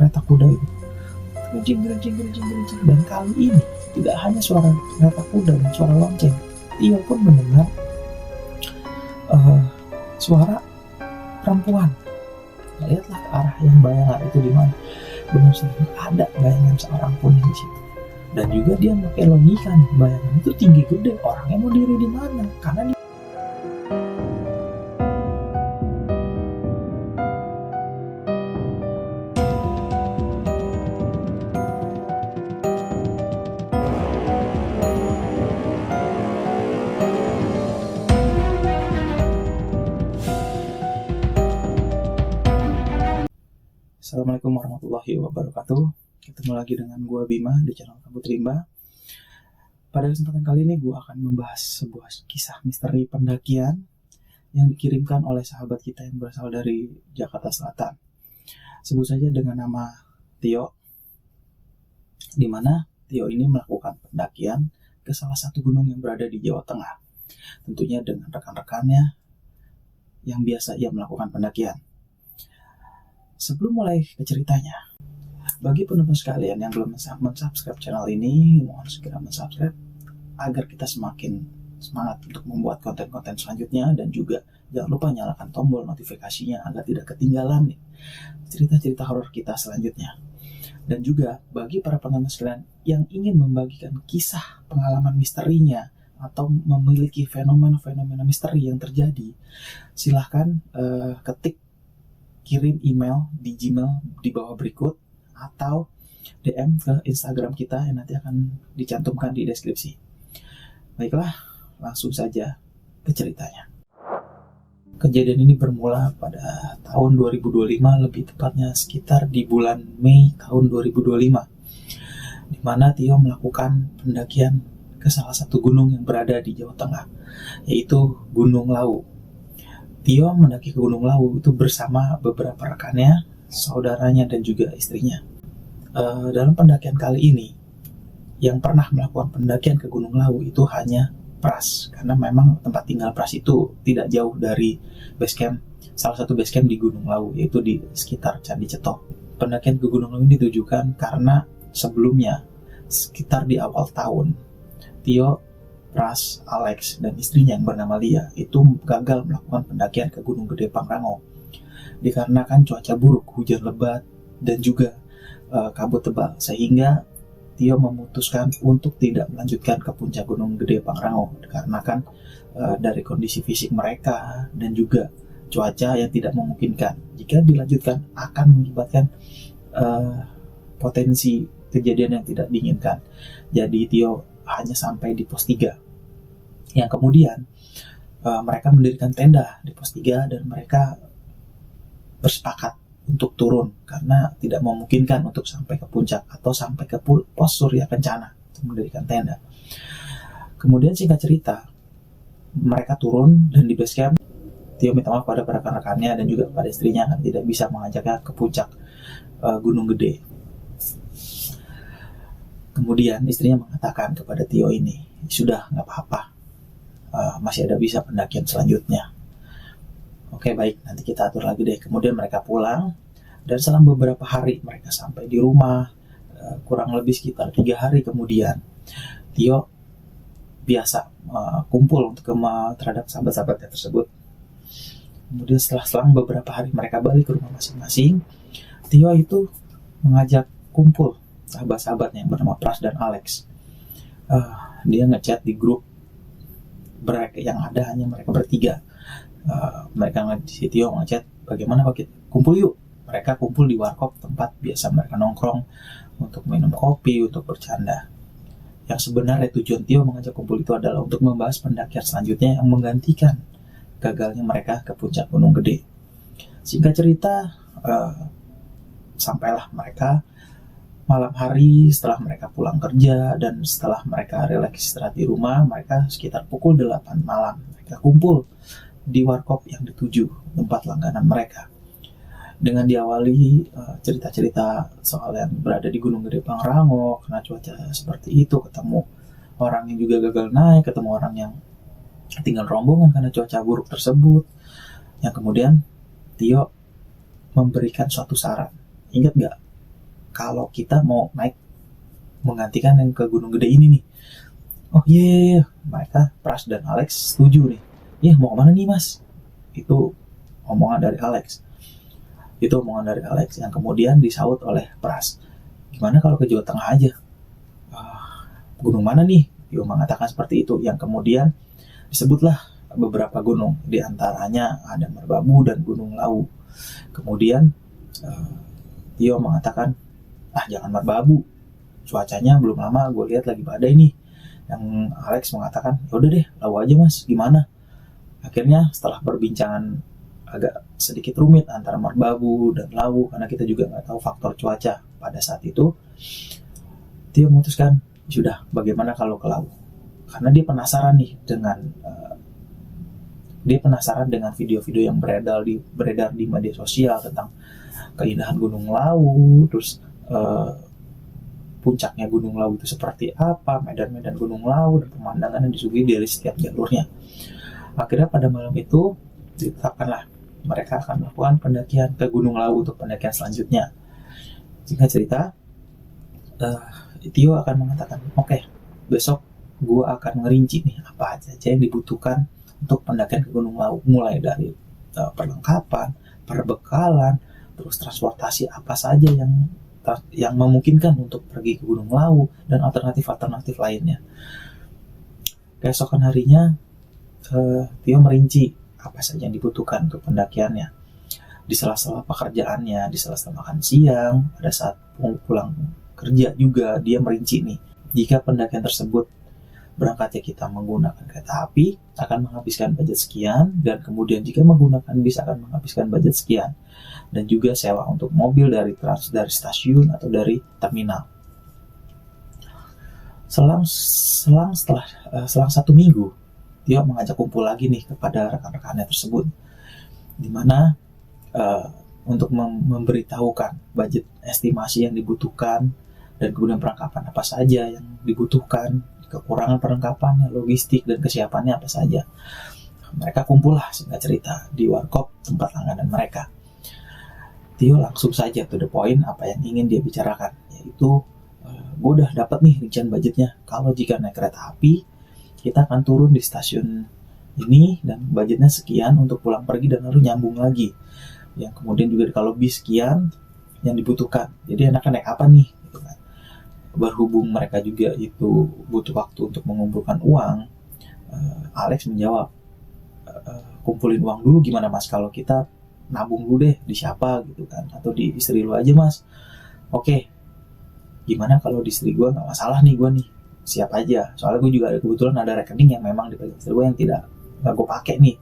kereta kuda itu. Gerjing. Dan kali ini tidak hanya suara kereta kuda dan suara lonceng, Tio pun mendengar suara perempuan. Lihatlah ke arah yang bayangan itu di mana. Benar saja ada bayangan seorang pun di situ. Dan juga dia pakai logika, bayangan itu tinggi gede, orangnya mau diri di mana? Karena dia Assalamualaikum warahmatullahi wabarakatuh. Ketemu lagi dengan gue Bima di channel Kabut Rimba. Pada kesempatan kali ini gue akan membahas sebuah kisah misteri pendakian yang dikirimkan oleh sahabat kita yang berasal dari Jakarta Selatan. Sebut saja dengan nama Tio, di mana Tio ini melakukan pendakian ke salah satu gunung yang berada di Jawa Tengah. Tentunya dengan rekan-rekannya yang biasa ia melakukan pendakian. Sebelum mulai ke ceritanya, bagi penonton sekalian yang belum mensubscribe channel ini, mohon segera mensubscribe agar kita semakin semangat untuk membuat konten-konten selanjutnya, dan juga jangan lupa nyalakan tombol notifikasinya agar tidak ketinggalan cerita-cerita horor kita selanjutnya. Dan juga bagi para penonton sekalian yang ingin membagikan kisah pengalaman misterinya atau memiliki fenomena-fenomena misteri yang terjadi, silahkan kirim email di Gmail di bawah berikut atau DM ke Instagram kita yang nanti akan dicantumkan di deskripsi. Baiklah, langsung saja ke ceritanya. Kejadian ini bermula pada tahun 2025, lebih tepatnya sekitar di bulan Mei tahun 2025, di mana Tio melakukan pendakian ke salah satu gunung yang berada di Jawa Tengah, yaitu Gunung Lawu. Tio mendaki ke Gunung Lawu itu bersama beberapa rekannya, saudaranya, dan juga istrinya. Dalam pendakian kali ini, yang pernah melakukan pendakian ke Gunung Lawu itu hanya Pras, karena memang tempat tinggal Pras itu tidak jauh dari base camp, salah satu base camp di Gunung Lawu, yaitu di sekitar Candi Cetok. Pendakian ke Gunung Lawu ini ditujukan karena sebelumnya, sekitar di awal tahun, Tio, Pras, Alex, dan istrinya yang bernama Lia itu gagal melakukan pendakian ke Gunung Gede Pangrango dikarenakan cuaca buruk, hujan lebat, dan juga kabut tebal, sehingga Tio memutuskan untuk tidak melanjutkan ke puncak Gunung Gede Pangrango dikarenakan dari kondisi fisik mereka dan juga cuaca yang tidak memungkinkan. Jika dilanjutkan akan mengakibatkan potensi kejadian yang tidak diinginkan. Jadi Tio hanya sampai di pos 3, yang kemudian mereka mendirikan tenda di pos 3 dan mereka bersepakat untuk turun karena tidak memungkinkan untuk sampai ke puncak atau sampai ke pos Surya Kencana untuk mendirikan tenda. Kemudian singkat cerita, mereka turun dan di base camp Tio minta maaf pada rekan-rekannya dan juga pada istrinya karena tidak bisa mengajaknya ke puncak Gunung Gede. Kemudian istrinya mengatakan kepada Tio ini, sudah nggak apa-apa, masih ada bisa pendakian selanjutnya. Oke, baik, nanti kita atur lagi deh. Kemudian mereka pulang dan selang beberapa hari mereka sampai di rumah. Kurang lebih sekitar 3 hari kemudian, Tio biasa kumpul untuk terhadap sahabat-sahabatnya tersebut. Kemudian selang beberapa hari mereka balik ke rumah masing-masing. Tio itu mengajak kumpul sahabat-sahabatnya yang bernama Pras dan Alex. Dia ngechat di grup yang ada hanya mereka bertiga. Mereka di Tio ngechat, bagaimana Pak, kumpul yuk. Mereka kumpul di warkop, tempat biasa mereka nongkrong untuk minum kopi, untuk bercanda. Yang sebenarnya tujuan Tio mengajak kumpul itu adalah untuk membahas pendakian selanjutnya yang menggantikan gagalnya mereka ke puncak Gunung Gede. Singkat cerita, sampailah mereka malam hari setelah mereka pulang kerja dan setelah mereka relaks istirahat di rumah. Mereka sekitar pukul 8 malam mereka kumpul di warkop yang dituju tempat langganan mereka, dengan diawali cerita-cerita soal yang berada di Gunung Gede Pangrango karena cuaca seperti itu, ketemu orang yang juga gagal naik, ketemu orang yang tinggal rombongan karena cuaca buruk tersebut, yang kemudian Tio memberikan suatu saran. Ingat gak kalau kita mau naik menggantikan yang ke Gunung Gede ini nih. Oh iya, mereka Pras dan Alex setuju nih. Ya mau kemana nih mas? Itu omongan dari Alex. Itu omongan dari Alex yang kemudian disaut oleh Pras. Gimana kalau ke Jawa Tengah aja? Gunung mana nih? Tio mengatakan seperti itu. Yang kemudian disebutlah beberapa gunung. Di antaranya ada Merbabu dan Gunung Lawu. Kemudian Tio mengatakan, jangan Merbabu. Cuacanya belum lama gue lihat lagi badai nih. Yang Alex mengatakan, yaudah deh, Lawu aja mas, gimana? Akhirnya setelah perbincangan agak sedikit rumit antara Merbabu dan Lawu, karena kita juga nggak tahu faktor cuaca pada saat itu, Tio memutuskan, sudah, bagaimana kalau ke Lawu? Karena dia penasaran nih dengan video-video yang beredar di media sosial tentang keindahan Gunung Lawu, terus puncaknya Gunung Lawu itu seperti apa, medan-medan Gunung Lawu dan pemandangan yang disuguhi dari setiap jalurnya. Akhirnya pada malam itu ditetapkanlah mereka akan melakukan pendakian ke Gunung Lawu untuk pendakian selanjutnya. Singkat cerita, Tio akan mengatakan, oke, besok gue akan ngerinci nih apa aja yang dibutuhkan untuk pendakian ke Gunung Lawu, mulai dari perlengkapan, perbekalan, terus transportasi apa saja yang memungkinkan untuk pergi ke Gunung Lawu dan alternatif-alternatif lainnya. Keesokan harinya Tio merinci apa saja yang dibutuhkan untuk pendakiannya. Di sela-sela pekerjaannya, di sela-sela makan siang, pada saat pulang kerja juga dia merinci nih, jika pendakian tersebut berangkatnya kita menggunakan kereta api akan menghabiskan budget sekian, dan kemudian jika menggunakan bis akan menghabiskan budget sekian, dan juga sewa untuk mobil dari stasiun atau dari terminal. Selang 1 minggu, Tio mengajak kumpul lagi nih kepada rekan-rekannya tersebut, di mana untuk memberitahukan budget estimasi yang dibutuhkan dan kemudian perlengkapan apa saja yang dibutuhkan, kekurangan perlengkapannya, logistik dan kesiapannya apa saja. Mereka kumpul lah, singkat cerita, di warkop tempat langganan mereka. Tio langsung saja to the point apa yang ingin dia bicarakan, yaitu gue udah dapat nih rincian budgetnya. Kalau jika naik kereta api, kita akan turun di stasiun ini dan budgetnya sekian untuk pulang pergi dan lalu nyambung lagi. Yang kemudian juga kalau bis sekian yang dibutuhkan. Jadi enaknya naik apa nih? Gitu kan. Berhubung mereka juga itu butuh waktu untuk mengumpulkan uang, Alex menjawab, kumpulin uang dulu gimana mas, kalau kita nabung dulu deh di siapa gitu kan, atau di istri lu aja mas. Oke, gimana kalau di istri gue nggak masalah nih, gue nih siap aja, soalnya gue juga kebetulan ada rekening yang memang dipegang istri gue yang nggak gue pakai nih.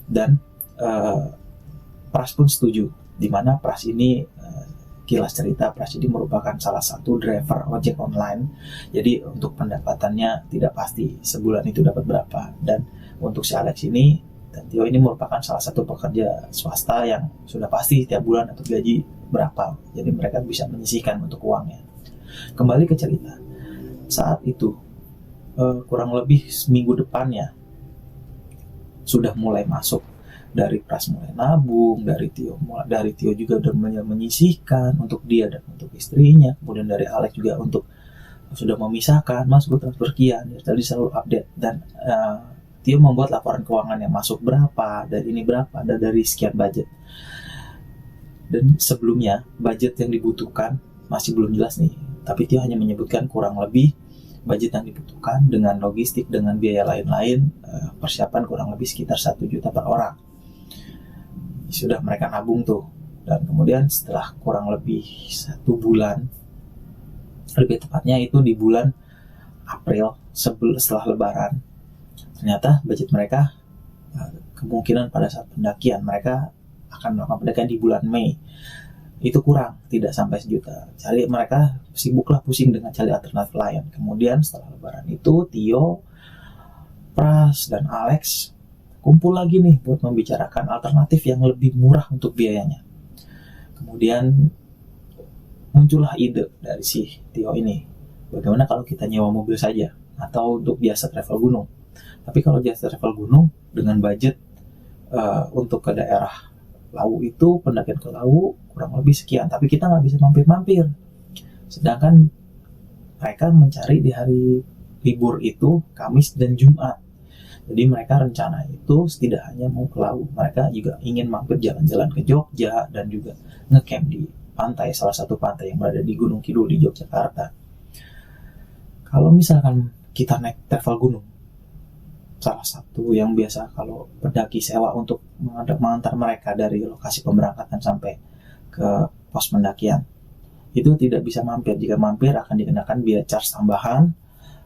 Dan Pras pun setuju, dimana Pras ini kilas cerita, Pras ini merupakan salah satu driver ojek online. Jadi untuk pendapatannya tidak pasti sebulan itu dapat berapa. Dan untuk si Alex ini dan Tio ini merupakan salah satu pekerja swasta yang sudah pasti tiap bulan dapat gaji berapa. Jadi mereka bisa menyisihkan untuk uangnya. Kembali ke cerita. Saat itu kurang lebih seminggu depannya sudah mulai masuk. Dari Pras mulai nabung, dari Tio juga udah menyisihkan untuk dia dan untuk istrinya. Kemudian dari Alex juga untuk sudah memisahkan, mas gue transfer sekian, jadi selalu update. Dan Tio membuat laporan keuangan yang masuk berapa, dari ini berapa, dan dari sekian budget. Dan sebelumnya budget yang dibutuhkan masih belum jelas nih, tapi Tio hanya menyebutkan kurang lebih budget yang dibutuhkan dengan logistik, dengan biaya lain-lain, persiapan kurang lebih sekitar 1 juta per orang. Sudah mereka nabung tuh. Dan kemudian setelah kurang lebih 1 bulan, lebih tepatnya itu di bulan April setelah Lebaran, ternyata budget mereka kemungkinan pada saat pendakian mereka akan melakukan pendakian di bulan Mei itu kurang, tidak sampai 1 juta. Mereka sibuklah pusing dengan cari alternatif lain. Kemudian setelah Lebaran itu Tio, Pras dan Alex kumpul lagi nih buat membicarakan alternatif yang lebih murah untuk biayanya. Kemudian muncullah ide dari si Tio ini, bagaimana kalau kita nyewa mobil saja atau untuk biasa travel gunung. Tapi kalau biasa travel gunung dengan budget untuk ke daerah Lawu itu pendakian ke Lawu kurang lebih sekian, tapi kita nggak bisa mampir-mampir. Sedangkan mereka mencari di hari libur itu Kamis dan Jumat. Jadi mereka rencana itu tidak hanya mau ke Lawu, mereka juga ingin mampir jalan-jalan ke Jogja dan juga ngecamp di pantai, salah satu pantai yang berada di Gunung Kidul di Yogyakarta. Kalau misalkan kita naik travel gunung, salah satu yang biasa kalau pendaki sewa untuk mengantar mereka dari lokasi pemberangkatan sampai ke pos pendakian, itu tidak bisa mampir. Jika mampir akan dikenakan biaya charge tambahan,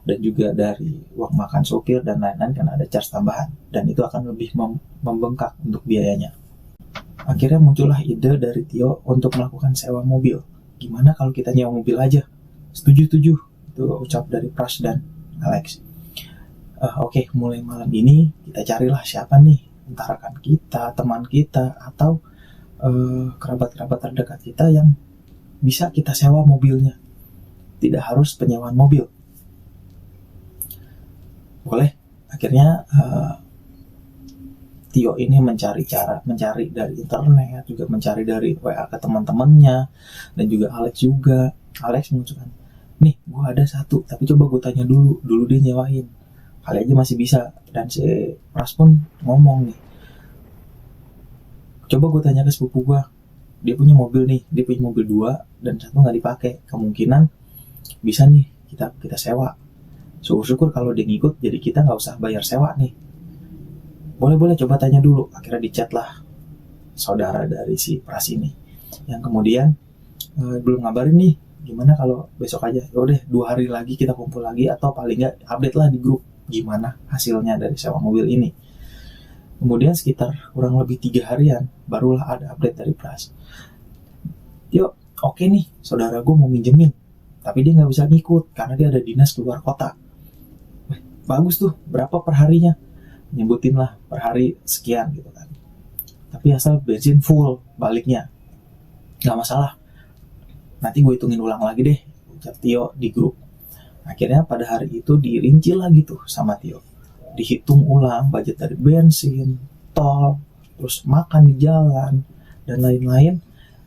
dan juga dari uang makan sopir dan lain-lain karena ada charge tambahan, dan itu akan lebih membengkak untuk biayanya. Akhirnya muncullah ide dari Tio untuk melakukan sewa mobil. Gimana kalau kita nyewa mobil aja? Setuju. Itu ucap dari Pras dan Alex. Oke, mulai malam ini kita carilah siapa nih, entah rekan kita, teman kita, atau kerabat-kerabat terdekat kita yang bisa kita sewa mobilnya. Tidak harus penyewaan mobil. Boleh. Akhirnya Tio ini mencari dari internet, juga mencari dari WA ke teman-temannya, dan juga Alex juga. Alex mengucapkan, nih gue ada satu, tapi coba gue tanya dulu dia nyewain, kali aja masih bisa. Dan si Pras pun ngomong nih, coba gue tanya ke sepupu gue, dia punya mobil 2 dan satu nggak dipakai, kemungkinan bisa nih kita sewa. Syukur-syukur kalau dia ngikut, jadi kita nggak usah bayar sewa nih. Boleh coba tanya dulu. Akhirnya dicat lah saudara dari si Pras ini, yang kemudian belum ngabarin nih, gimana kalau besok aja. Yaudah 2 hari lagi kita kumpul lagi, atau paling nggak update lah di grup gimana hasilnya dari sewa mobil ini. Kemudian sekitar kurang lebih 3 harian barulah ada update dari Pras. Yuk, oke nih, saudara gue mau minjemin, tapi dia nggak bisa ngikut karena dia ada dinas keluar kota. Bagus tuh, berapa per harinya? Nyebutin lah per hari sekian gitu kan. Tapi asal bensin full baliknya, nggak masalah. Nanti gue hitungin ulang lagi deh, ucap Tio di grup. Akhirnya pada hari itu dirinci lagi tuh sama Tio. Dihitung ulang budget dari bensin, tol, terus makan di jalan, dan lain-lain.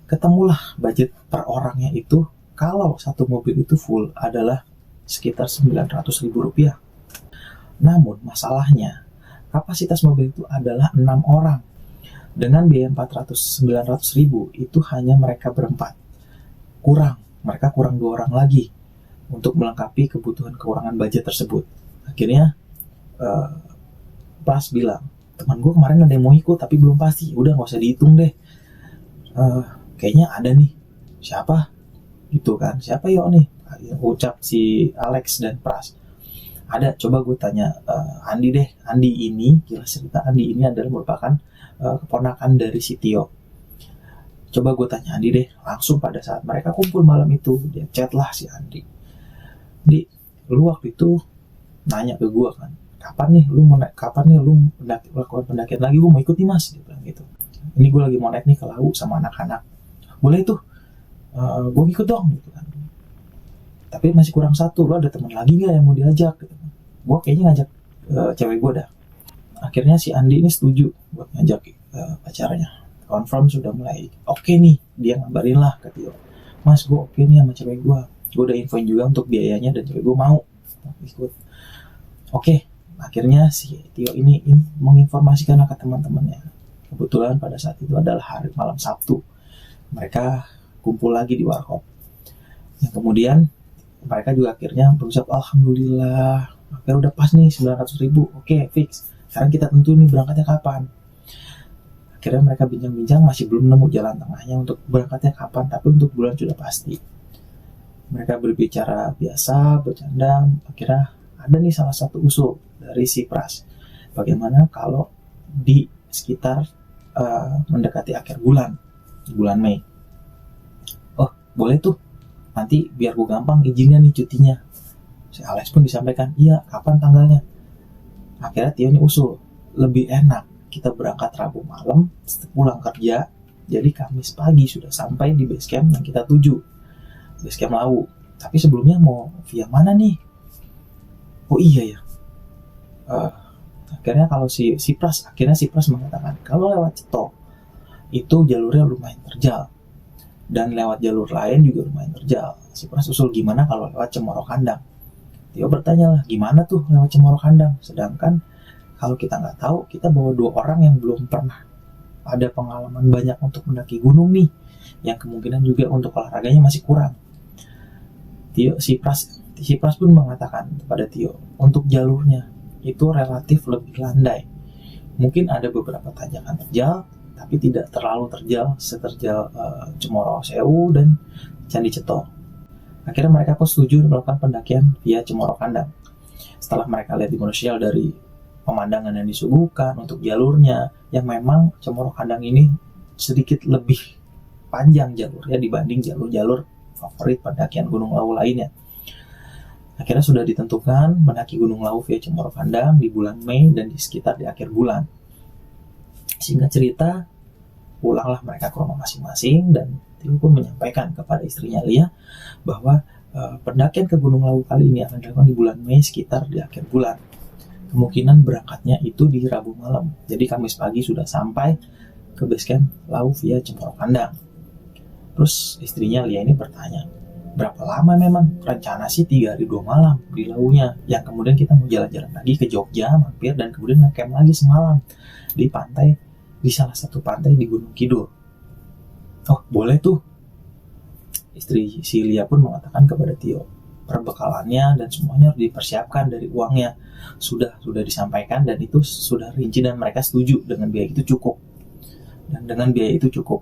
Ketemulah budget per orangnya itu, kalau satu mobil itu full adalah sekitar Rp900.000. Namun masalahnya, kapasitas mobil itu adalah 6 orang. Dengan biaya 900.000 itu hanya mereka berempat. Mereka kurang 2 orang lagi untuk melengkapi kebutuhan kekurangan budget tersebut. Akhirnya Pras bilang, teman gue kemarin ada yang mau ikut tapi belum pasti, udah gak usah dihitung deh. Kayaknya ada nih. Siapa? Gitu kan, siapa yuk nih? Ucap si Alex dan Pras. Ada, coba gue tanya Andi deh. Andi ini, jelas cerita, Andi ini adalah merupakan keponakan dari si Tio. Coba gue tanya Andi deh. Langsung pada saat mereka kumpul malam itu, dia chat lah si Andi. Di, lu waktu itu nanya ke gue kan, kapan nih lu melakukan pendakian lagi, gue mau ikut nih mas, dia bilang gitu. Ini gue lagi mau naik nih ke Lawu sama anak-anak. Boleh tuh, gue ikut dong gitu kan. Tapi masih kurang satu, lo ada teman lagi gak yang mau diajak gitu. Gue kayaknya ngajak cewek gue dah. Akhirnya si Andi ini setuju buat ngajak pacarnya. Confirm sudah mulai oke nih, dia ngabarin lah ke Tio, mas gue oke nih sama cewek gue udah infoin juga untuk biayanya dan cewek gue mau ikut. Oke, akhirnya si Tio ini menginformasikan ke teman-temannya. Kebetulan pada saat itu adalah hari malam Sabtu, mereka kumpul lagi di warkop. Yang kemudian mereka juga akhirnya berucap alhamdulillah, akhirnya udah pas nih 900.000. Oke, fix. Sekarang kita tentu nih berangkatnya kapan. Akhirnya mereka bincang-bincang, masih belum nemu jalan tengahnya untuk berangkatnya kapan, tapi untuk bulan sudah pasti. Mereka berbicara biasa, bercanda. Akhirnya ada nih salah satu usul dari si Pras. Bagaimana kalau di sekitar mendekati akhir bulan Mei. Oh, boleh tuh. Nanti biar gue gampang izinnya nih cutinya. Si Alex pun disampaikan, iya kapan tanggalnya. Akhirnya Tio ini usul, lebih enak kita berangkat Rabu malam, pulang kerja, jadi Kamis pagi sudah sampai di base camp yang kita tuju, base camp Lawu. Tapi sebelumnya mau via mana nih? Oh iya ya. Akhirnya kalau si Pras mengatakan kalau lewat Ceto itu jalurnya lumayan terjal, dan lewat jalur lain juga lumayan terjal. Si Pras usul gimana kalau lewat Cemoro Kandang. Tio bertanya lah, gimana tuh lewat Cemoro Kandang? Sedangkan kalau kita nggak tahu, kita bawa 2 orang yang belum pernah ada pengalaman banyak untuk mendaki gunung nih, yang kemungkinan juga untuk olahraganya masih kurang. Si Pras pun mengatakan kepada Tio, untuk jalurnya itu relatif lebih landai. Mungkin ada beberapa tanjakan terjal, tapi tidak terlalu terjal seterjal Cemoro Sewu dan Candi Ceto. Akhirnya mereka pun setuju melakukan pendakian via Cemoro Kandang. Setelah mereka lihat di Manusial dari pemandangan yang disuguhkan untuk jalurnya, yang memang Cemoro Kandang ini sedikit lebih panjang jalurnya dibanding jalur-jalur favorit pendakian Gunung Lawu lainnya. Akhirnya sudah ditentukan mendaki Gunung Lawu via Cemoro Kandang di bulan Mei dan di sekitar di akhir bulan. Singkat cerita, pulanglah mereka ke rumah masing-masing, dan Tio pun menyampaikan kepada istrinya Lia bahwa pendakian ke Gunung Lawu kali ini akan dilakukan di bulan Mei sekitar di akhir bulan. Kemungkinan berangkatnya itu di Rabu malam. Jadi Kamis pagi sudah sampai ke basecamp Lawu via Cemoro Kandang. Terus istrinya Lia ini bertanya, berapa lama memang? Rencana sih 3 hari 2 malam di Lawunya. Yang kemudian kita mau jalan-jalan lagi ke Jogja, mampir, dan kemudian nge-camp lagi semalam di pantai, di salah satu pantai di Gunung Kidul. Oh, boleh tuh. Istri si Lia pun mengatakan kepada Tio, perbekalannya dan semuanya harus dipersiapkan dari uangnya. Sudah disampaikan dan itu sudah rinci dan mereka setuju dengan biaya itu cukup.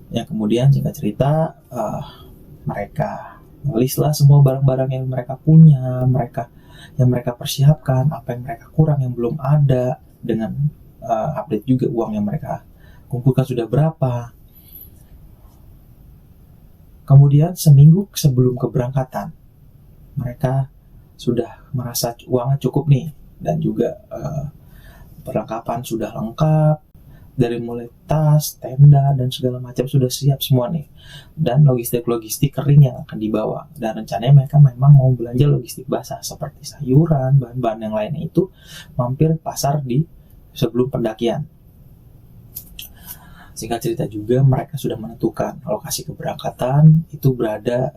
Yang kemudian singkat cerita, mereka listlah semua barang-barang yang mereka punya, yang mereka persiapkan, apa yang mereka kurang yang belum ada, dengan update juga uang yang mereka kumpulkan sudah berapa. Kemudian seminggu sebelum keberangkatan, mereka sudah merasa uangnya cukup nih, dan juga perlengkapan sudah lengkap, dari mulai tas, tenda, dan segala macam sudah siap semua nih, dan logistik kering yang akan dibawa. Dan rencananya mereka memang mau belanja logistik basah seperti sayuran, bahan-bahan yang lainnya itu mampir pasar di sebelum pendakian. Singkat cerita juga mereka sudah menentukan lokasi keberangkatan itu berada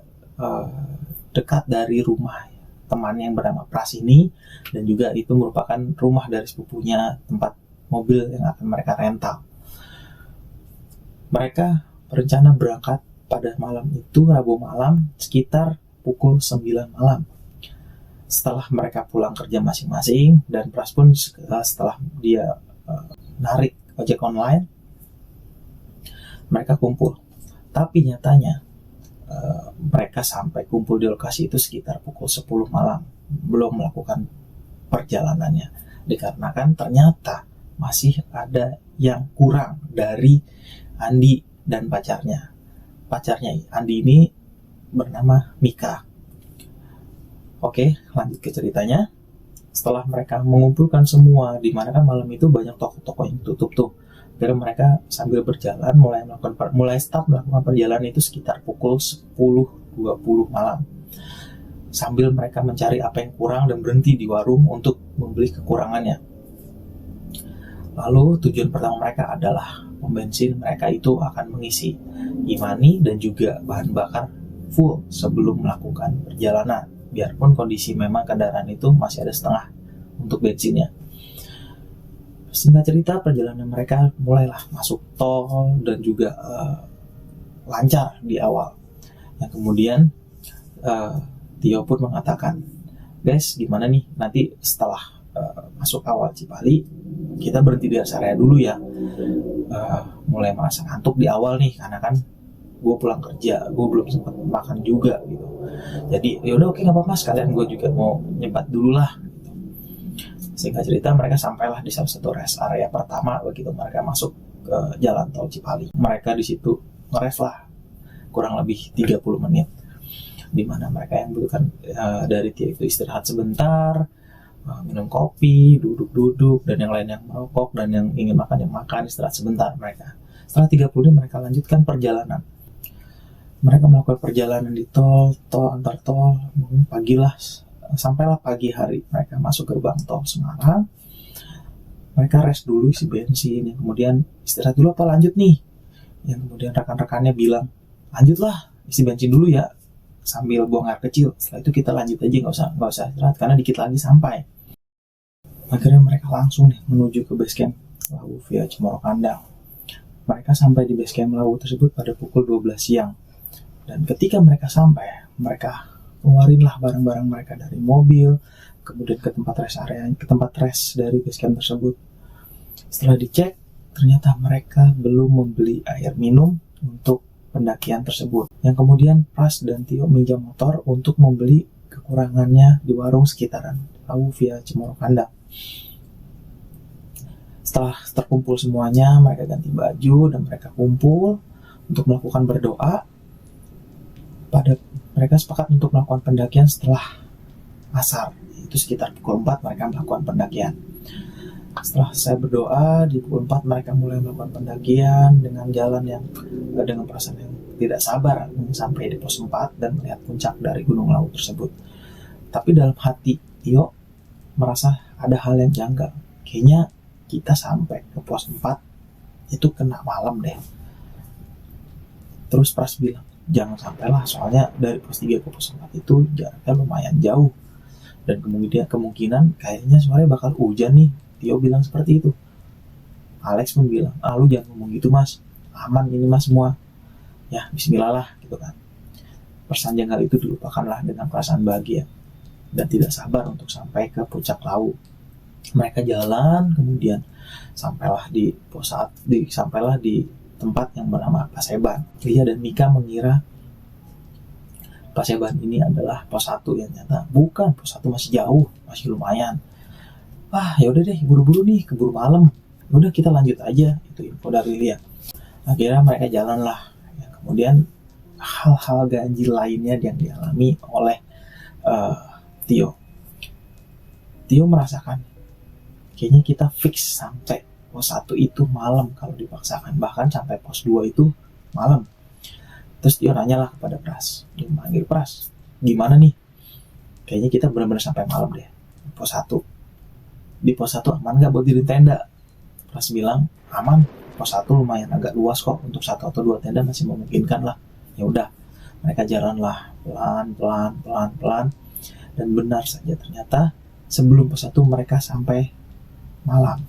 dekat dari rumah teman yang bernama Pras ini, dan juga itu merupakan rumah dari sepupunya tempat mobil yang akan mereka rental. Mereka berencana berangkat pada malam itu, Rabu malam, sekitar pukul 9 malam. Setelah mereka pulang kerja masing-masing, dan Pras pun setelah dia narik ojek online, mereka kumpul. Tapi nyatanya mereka sampai kumpul di lokasi itu sekitar pukul 10 malam, belum melakukan perjalanannya, dikarenakan ternyata masih ada yang kurang dari Andi dan pacarnya. Andi ini bernama Mika. Oke, lanjut ke ceritanya. Setelah mereka mengumpulkan semua, di mana kan malam itu banyak toko-toko yang tutup tuh. Jadi mereka sambil berjalan mulai start melakukan perjalanan itu sekitar pukul 10.20 malam. Sambil mereka mencari apa yang kurang dan berhenti di warung untuk membeli kekurangannya. Lalu tujuan pertama mereka adalah pom bensin mereka itu akan mengisi imani dan juga bahan bakar full sebelum melakukan perjalanan. Biarpun kondisi memang kendaraan itu masih ada setengah untuk bensinnya. Singkat cerita, perjalanan mereka mulailah masuk tol dan juga lancar di awal. Yang kemudian Tio pun mengatakan, guys, gimana nih nanti setelah masuk awal Cipali, kita berhenti di rest area dulu ya. Mulai merasa ngantuk di awal nih, karena kan gue pulang kerja, gue belum sempat makan juga gitu. Jadi yaudah oke, nggak apa-apa, sekalian gue juga mau nyebat dulu lah. Singkat cerita, mereka sampailah di salah satu rest area pertama begitu mereka masuk ke jalan tol Cipali. Mereka di situ nge-rest lah kurang lebih 30 menit, di mana mereka yang butuhkan dari Tio itu istirahat sebentar, minum kopi, duduk-duduk, dan yang lain yang merokok, dan yang ingin makan yang makan, istirahat sebentar mereka. Setelah 30 menit mereka lanjutkan perjalanan. Mereka melakukan perjalanan di tol antar tol, sampailah pagi hari mereka masuk gerbang tol Semarang. mereka rest dulu isi bensin, yang kemudian istirahat dulu apa lanjut nih, yang kemudian rekan-rekannya bilang lanjutlah isi bensin dulu ya sambil buang air kecil, setelah itu kita lanjut aja, nggak usah istirahat karena dikit lagi sampai. Akhirnya mereka langsung nih menuju ke base camp Lawu via Cemoro Kandang. Mereka sampai di base camp Lawu tersebut pada pukul 12 siang. Dan ketika mereka sampai, mereka keluarinlah barang-barang mereka dari mobil, kemudian ke tempat rest dari base camp tersebut. Setelah dicek, ternyata mereka belum membeli air minum untuk pendakian tersebut. Yang kemudian Pras dan Tio minjam motor untuk membeli kekurangannya di warung sekitaran Lawu via Cemoro Kandang. Setelah terkumpul semuanya, mereka ganti baju dan mereka kumpul untuk melakukan berdoa. Mereka sepakat untuk melakukan pendakian setelah asar. Itu sekitar pukul 4 mereka melakukan pendakian. Setelah saya berdoa, di pukul 4 mereka mulai melakukan pendakian dengan dengan perasaan yang tidak sabar sampai di pos 4 dan melihat puncak dari Gunung Lawu tersebut. Tapi dalam hati Tio merasa ada hal yang janggal. Kayaknya kita sampai ke pos 4 itu kena malam deh. Terus Pras bilang, jangan sampailah, soalnya dari pos 3 ke pos 4 itu jaraknya lumayan jauh. Dan kemungkinan kayaknya sore bakal hujan nih. Tio bilang seperti itu. Alex pun bilang, lu jangan ngomong gitu mas. Aman ini mas semua. Ya bismillah lah gitu kan. Perasaan janggal itu dilupakanlah dengan perasaan bahagia dan tidak sabar untuk sampai ke puncak Lawu. Mereka jalan, kemudian sampailah di tempat yang bernama Paseban. Lia dan Mika mengira Paseban ini adalah pos 1, yang nyata bukan. Pos 1 masih jauh, masih lumayan. Ya udah deh, buru-buru nih, keburu malam. Udah kita lanjut aja, itu info dari Lia. Akhirnya mereka jalan lah. Kemudian hal-hal ganjil lainnya yang dialami oleh Tio. Tio merasakan kayaknya kita fix sampai pos 1 itu malam kalau dipaksakan, bahkan sampai pos 2 itu malam. Terus Tio nanyalah kepada Pras, dia manggil Pras, gimana nih? Kayaknya kita benar-benar sampai malam deh pos 1. Di pos 1 aman gak buat diri tenda? Pras bilang aman, pos 1 lumayan agak luas kok, untuk 1 atau 2 tenda masih memungkinkan lah. Ya udah, mereka jalanlah pelan-pelan. Dan benar saja, ternyata sebelum pos 1 mereka sampai malam,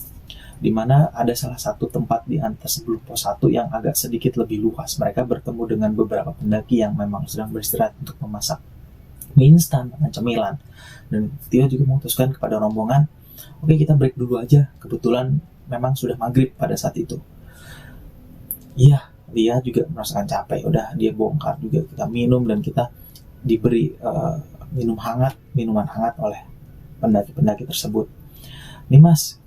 dimana ada salah satu tempat di antara sebelum pos 1 yang agak sedikit lebih luas. Mereka bertemu dengan beberapa pendaki yang memang sedang beristirahat untuk memasak mie instan dengan cemilan. Dan Tio juga memutuskan kepada rombongan, oke kita break dulu aja, kebetulan memang sudah maghrib pada saat itu. Iya, dia juga merasakan capek. Udah dia bongkar juga, kita minum dan kita diberi minuman hangat oleh pendaki-pendaki tersebut. Nih mas,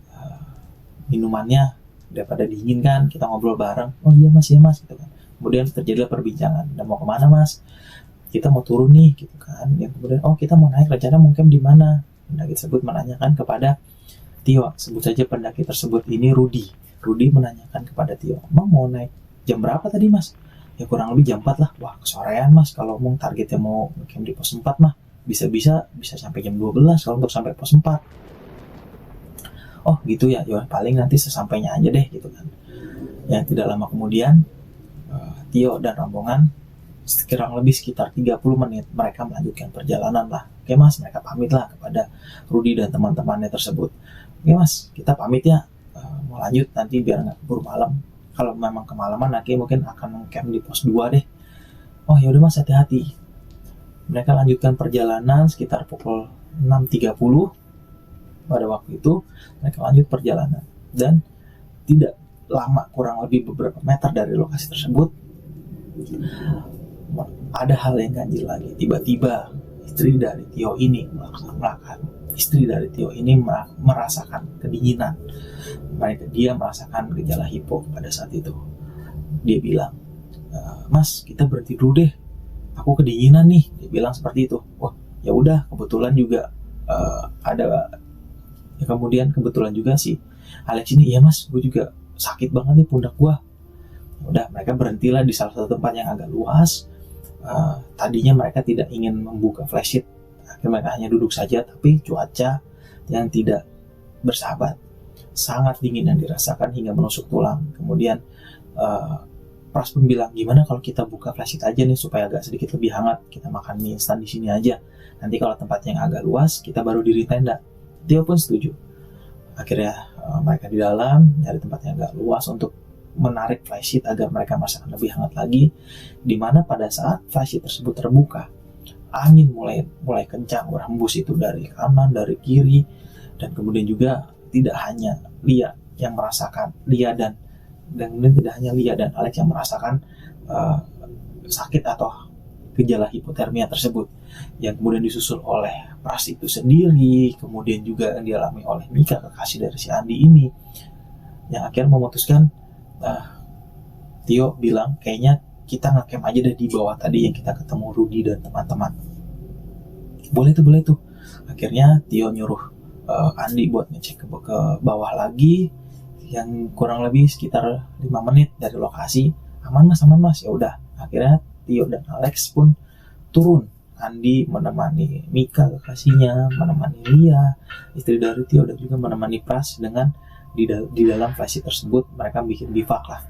minumannya daripada dingin kan, kita ngobrol bareng. Oh iya mas gitu kan. Kemudian terjadilah perbincangan, udah mau kemana mas? Kita mau turun nih gitu kan. Yang kemudian kita mau naik, rencana mungkin di mana? Pendaki tersebut menanyakan kepada Tio. Sebut saja pendaki tersebut ini Rudi menanyakan kepada Tio, emang mau naik jam berapa tadi mas? Ya kurang lebih jam 4 lah. Wah kesorean mas, kalau mau targetnya mau camp di pos 4 mah bisa sampai jam 12 kalau untuk sampai pos 4. Oh gitu ya, paling nanti sesampainya aja deh gitu kan. Ya tidak lama kemudian Tio dan rombongan kurang lebih sekitar 30 menit mereka melanjutkan perjalanan lah. Oke mas, mereka pamit lah kepada Rudi dan teman-temannya tersebut. Oke mas, kita pamit ya, mau lanjut nanti biar nggak keburu malam. Kalau memang kemalaman nanti mungkin akan camp di pos 2 deh. Oh ya udah mas, hati-hati. Mereka lanjutkan perjalanan sekitar pukul 6.30. Pada waktu itu mereka lanjut perjalanan dan tidak lama, kurang lebih beberapa meter dari lokasi tersebut, ada hal yang ganjil lagi. Tiba-tiba istri dari Tio ini merasakan kedinginan. Dia merasakan gejala hipo pada saat itu. Dia bilang, mas kita berhenti dulu deh, aku kedinginan nih. Dia bilang seperti itu. Wah ya udah, kebetulan juga kebetulan juga si Alex ini, iya mas gue juga sakit banget nih pundak gue. Udah, mereka berhentilah di salah satu tempat yang agak luas. Tadinya mereka tidak ingin membuka flashlight, akhirnya mereka hanya duduk saja, tapi cuaca yang tidak bersahabat sangat dingin yang dirasakan hingga menusuk tulang. Kemudian Pras pun bilang, gimana kalau kita buka flysheet aja nih supaya agak sedikit lebih hangat, kita makan mie instan di sini aja. Nanti kalau tempatnya yang agak luas, kita baru diri tenda. Tio pun setuju. Akhirnya mereka di dalam nyari tempat yang agak luas untuk menarik flysheet agar mereka merasakan lebih hangat lagi. Dimana pada saat flysheet tersebut terbuka, angin mulai kencang berhembus itu dari kanan, dari kiri, dan kemudian juga tidak hanya Lia yang merasakan, dan kemudian tidak hanya Lia dan Alex yang merasakan sakit atau gejala hipotermia tersebut, yang kemudian disusul oleh Pras itu sendiri, kemudian juga yang dialami oleh Mika, kekasih dari si Andi ini, yang akhirnya memutuskan, Tio bilang kayaknya kita nge-camp aja deh di bawah tadi yang kita ketemu Rudy dan teman-teman. Boleh tuh. Akhirnya Tio nyuruh Andi buat ngecek ke bawah lagi, yang kurang lebih sekitar 5 menit dari lokasi. Aman mas. Ya udah. Akhirnya Tio dan Alex pun turun. Andi menemani Mika, kekasihnya, menemani Lia, istri dari Tio, dan juga menemani Pras dengan di dalam flysheet tersebut mereka bikin bivak lah.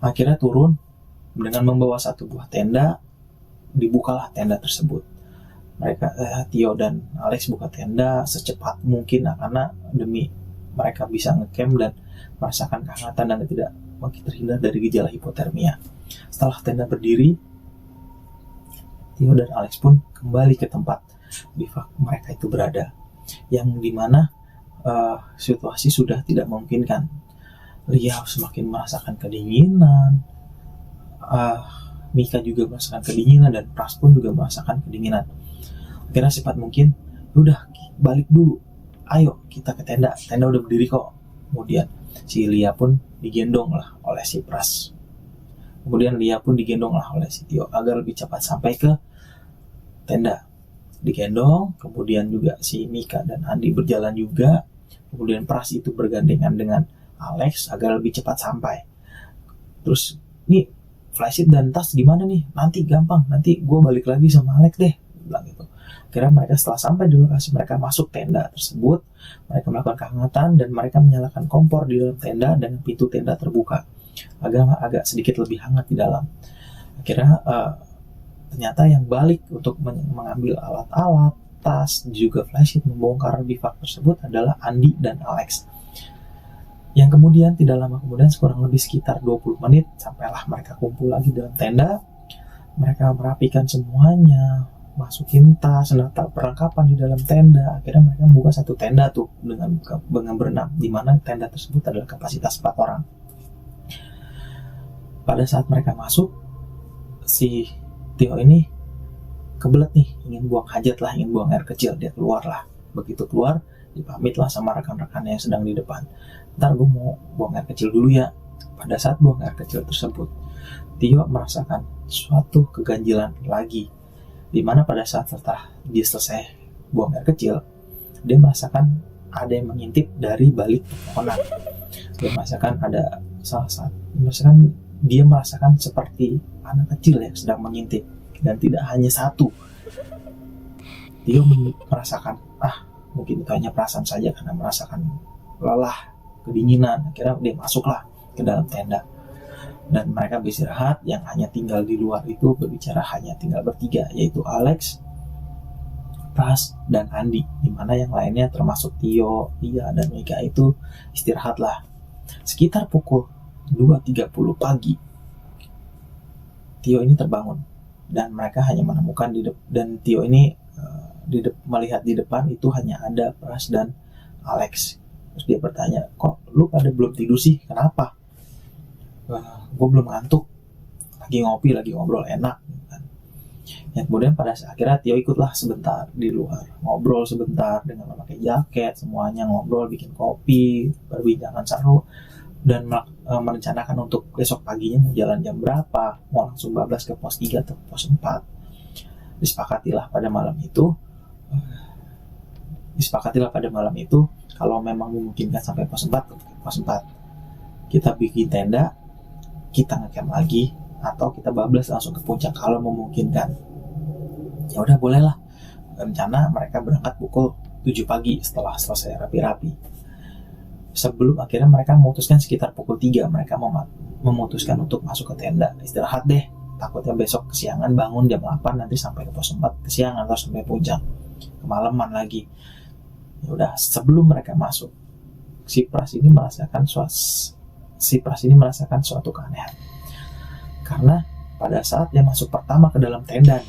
Akhirnya turun dengan membawa satu buah tenda. Dibukalah tenda tersebut. Mereka Tio dan Alex buka tenda secepat mungkin karena demi mereka bisa ngecamp dan merasakan kehangatan dan tidak terhindar dari gejala hipotermia. Setelah tenda berdiri, Tio dan Alex pun kembali ke tempat bivak mereka itu berada, yang dimana situasi sudah tidak memungkinkan. Lia semakin merasakan kedinginan, Mika juga merasakan kedinginan, dan Pras pun juga merasakan kedinginan. Akhirnya cepat mungkin, udah balik dulu, ayo kita ke tenda udah berdiri kok. Kemudian si Lia pun digendong lah oleh si Pras, kemudian Lia pun digendong lah oleh si Tio agar lebih cepat sampai ke tenda. Digendong, kemudian juga si Mika dan Andi berjalan juga, kemudian Pras itu bergandengan dengan Alex agar lebih cepat sampai. Terus nih flysheet dan tas gimana nih? Nanti gampang, nanti gue balik lagi sama Alex deh, bilang gitu. Akhirnya mereka setelah sampai di lokasi, mereka masuk tenda tersebut, mereka melakukan kehangatan dan mereka menyalakan kompor di dalam tenda dengan pintu tenda terbuka agak sedikit lebih hangat di dalam. Akhirnya ternyata yang balik untuk mengambil alat-alat, tas, juga flysheet, membongkar bivak tersebut adalah Andi dan Alex. Yang kemudian tidak lama kemudian, kurang lebih sekitar 20 menit, sampailah mereka kumpul lagi dalam tenda. Mereka merapikan semuanya, masukin tas, nata perlengkapan di dalam tenda. Akhirnya mereka membuka satu tenda tuh dengan berenam, di mana tenda tersebut adalah kapasitas 4 orang. Pada saat mereka masuk, si Tio ini kebelet nih, ingin buang hajat lah, ingin buang air kecil. Dia keluar lah. Begitu keluar, dipamit lah sama rekan-rekannya yang sedang di depan. Ntar gue mau buang air kecil dulu ya. Pada saat buang air kecil tersebut, Tio merasakan suatu keganjilan lagi, dimana pada saat setelah dia selesai buang air kecil, dia merasakan ada yang mengintip dari balik pepohonan. Dia merasakan ada dia merasakan seperti anak kecil yang sedang mengintip, dan tidak hanya satu. Tio merasakan, mungkin itu hanya perasaan saja karena merasakan lelah, kedinginan. Akhirnya dia masuklah ke dalam tenda, dan mereka beristirahat. Yang hanya tinggal di luar itu berbicara hanya tinggal bertiga, yaitu Alex, Pras, dan Andi, dimana yang lainnya termasuk Tio, Lia, dan Mika itu istirahatlah. Sekitar pukul 2.30 pagi, Tio ini terbangun, dan mereka hanya menemukan dan Tio ini melihat di depan itu hanya ada Pras dan Alex. Terus dia bertanya, kok lu pada belum tidur sih? Kenapa? Gue belum ngantuk, lagi ngopi, lagi ngobrol enak kan. Ya, kemudian pada akhirnya Tio ikutlah sebentar di luar, ngobrol sebentar dengan memakai jaket, semuanya ngobrol, bikin kopi, perbincangan seru, dan merencanakan untuk besok paginya mau jalan jam berapa, mau langsung bablas ke pos 3 atau pos 4. Disepakatilah pada malam itu kalau memang memungkinkan sampai pos 4, kita bikin tenda, kita ngecamp lagi, atau kita bablas langsung ke puncak kalau memungkinkan. Ya udah, bolehlah. Rencana mereka berangkat pukul 7 pagi setelah selesai rapi-rapi. sebelum akhirnya mereka memutuskan sekitar pukul 3 mereka memutuskan untuk masuk ke tenda. Istirahat deh, takutnya besok kesiangan bangun jam 8 nanti sampai ke pos 4 kesiangan atau sampai puncak kemalaman lagi. Ya udah, sebelum mereka masuk, si Pras ini merasakan suatu keanehan. Karena pada saat dia masuk pertama ke dalam tenda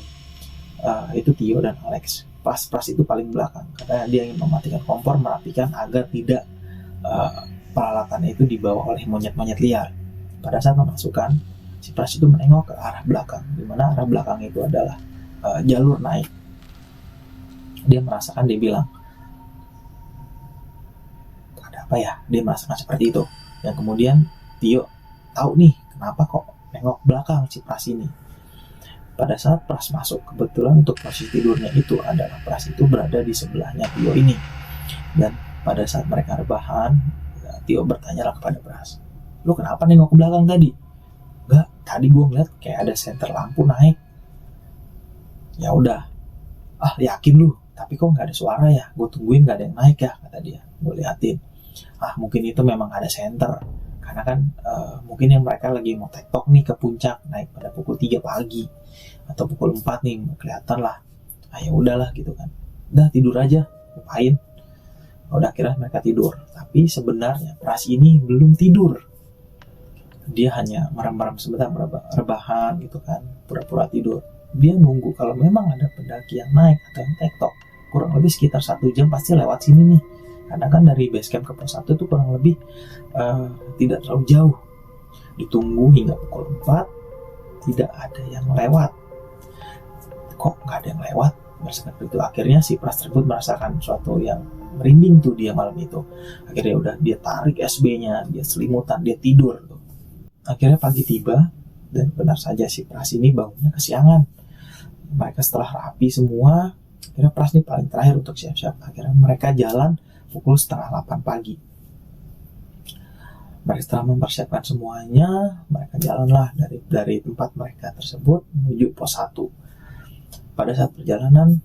itu Tio dan Alex. Pras itu paling belakang karena dia ingin mematikan kompor, merapikan agar tidak peralatannya itu dibawa oleh monyet-monyet liar. Pada saat memasukkan, si Pras itu menengok ke arah belakang, di mana arah belakang itu adalah jalur naik. Dia merasakan, dia bilang, ada apa ya? Dia merasakan seperti itu. Yang kemudian Tio tahu nih kenapa kok nengok belakang si Pras ini. Pada saat Pras masuk, kebetulan untuk posisi tidurnya itu adalah Pras itu berada di sebelahnya Tio ini. Dan pada saat mereka rebahan, Tio bertanyalah kepada Pras, lu kenapa nengok ke belakang tadi? Enggak, tadi gue ngeliat kayak ada senter lampu naik. Ya udah, yakin lu? Tapi kok nggak ada suara ya? Gue tungguin nggak ada yang naik ya, kata dia. Gue liatin, mungkin itu memang ada senter. Karena kan mungkin yang mereka lagi mau tektok nih ke puncak, naik pada pukul 3 pagi atau pukul 4 nih, kelihatan lah. Ya udahlah gitu kan. Udah tidur aja, ngapain? Udah, akhirnya mereka tidur. Tapi sebenarnya Pras ini belum tidur. Dia hanya merem-merem sebentar, rebahan gitu kan, pura-pura tidur. Dia nunggu kalau memang ada pendaki yang naik atau yang tektok. Kurang lebih sekitar 1 jam pasti lewat sini nih. Karena kan dari base camp ke pos 1 itu kurang lebih tidak terlalu jauh. Ditunggu hingga pukul 4, tidak ada yang lewat. Kok nggak ada yang lewat? Seperti itu. Akhirnya si Pras tersebut merasakan suatu yang merinding tuh dia malam itu. Akhirnya udah dia tarik SB-nya, dia selimutan, dia tidur tuh. Akhirnya pagi tiba dan benar saja si Pras ini bangunnya kesiangan. Mereka setelah rapi semua, akhirnya Pras ini paling terakhir untuk siap-siap. Akhirnya mereka jalan pukul 7:30 pagi. Mereka setelah mempersiapkan semuanya, mereka jalanlah dari tempat mereka tersebut menuju pos 1. Pada saat perjalanan,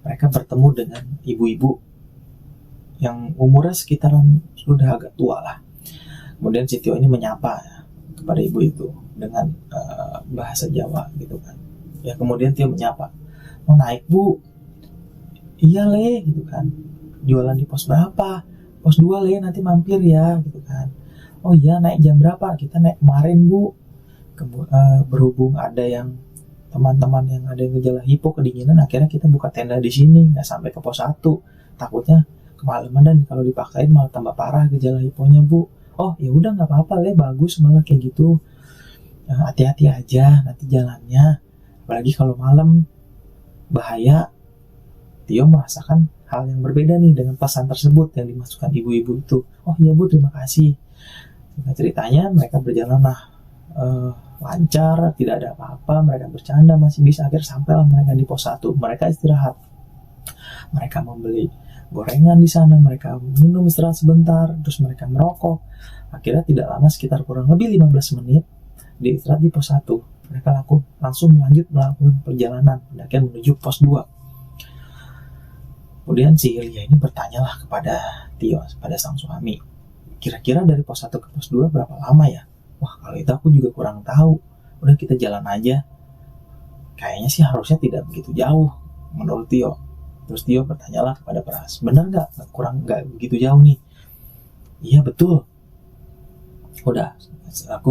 mereka bertemu dengan ibu-ibu yang umurnya sekitaran sudah agak tua lah. Kemudian si Tio ini menyapa kepada ibu itu dengan bahasa Jawa gitu kan. Ya kemudian Tio menyapa, mau naik bu? Iya le gitu kan. Jualan di pos berapa? Pos 2 le, nanti mampir ya gitu kan. Oh iya, naik jam berapa? Kita naik kemarin bu. Berhubung ada yang teman-teman yang ada yang gejala hipo kedinginan, akhirnya kita buka tenda di sini, nggak sampai ke pos 1. Takutnya kemalaman dan kalau dipaksain malah tambah parah gejala hiponya bu. Oh ya udah nggak apa-apa le, bagus malah kayak gitu. Hati-hati aja nanti jalannya, apalagi kalau malam bahaya. Tio merasakan hal yang berbeda nih dengan pesan tersebut yang dimasukkan ibu-ibu itu. Oh iya bu, terima kasih. Nah, ceritanya mereka berjalan lancar, tidak ada apa-apa, mereka bercanda masih bisa. Akhirnya sampailah mereka di pos 1. Mereka istirahat, mereka membeli gorengan di sana, mereka minum, istirahat sebentar, terus mereka merokok. Akhirnya tidak lama, sekitar kurang lebih 15 menit di istirahat di pos 1, mereka langsung melakukan perjalanan pendakian menuju pos 2. Kemudian si Ilya ini bertanyalah kepada Tio, pada sang suami, kira-kira dari pos 1 ke pos 2 berapa lama ya? Wah, kalau itu aku juga kurang tahu. Udah kita jalan aja. Kayaknya sih harusnya tidak begitu jauh menurut Tio. Terus Tio bertanyalah kepada Pras, benar nggak? Nggak begitu jauh nih? Iya betul. Udah,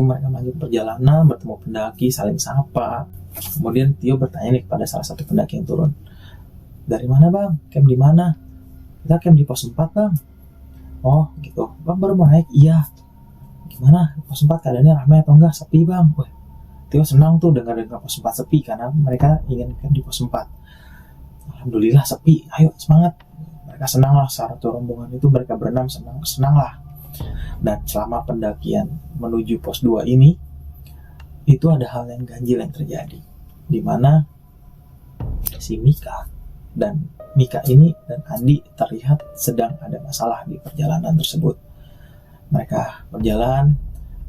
mereka lanjut perjalanan, bertemu pendaki, saling sapa. Kemudian Tio bertanya nih kepada salah satu pendaki yang turun, dari mana bang? Camp di mana? Kita camp di pos 4 bang. Oh gitu. Bang baru mau naik? Iya. Gimana? Pos 4 keadaannya ramai atau enggak? Sepi bang. Wah, Tio senang tuh dengar pos 4 sepi karena mereka ingin camp di pos 4. Alhamdulillah sepi. Ayo semangat. Mereka senang lah, satu rombongan itu mereka berenam senang lah. Dan selama pendakian menuju pos 2 ini, itu ada hal yang ganjil yang terjadi, di mana si Mika ini dan Andi terlihat sedang ada masalah di perjalanan tersebut. Mereka berjalan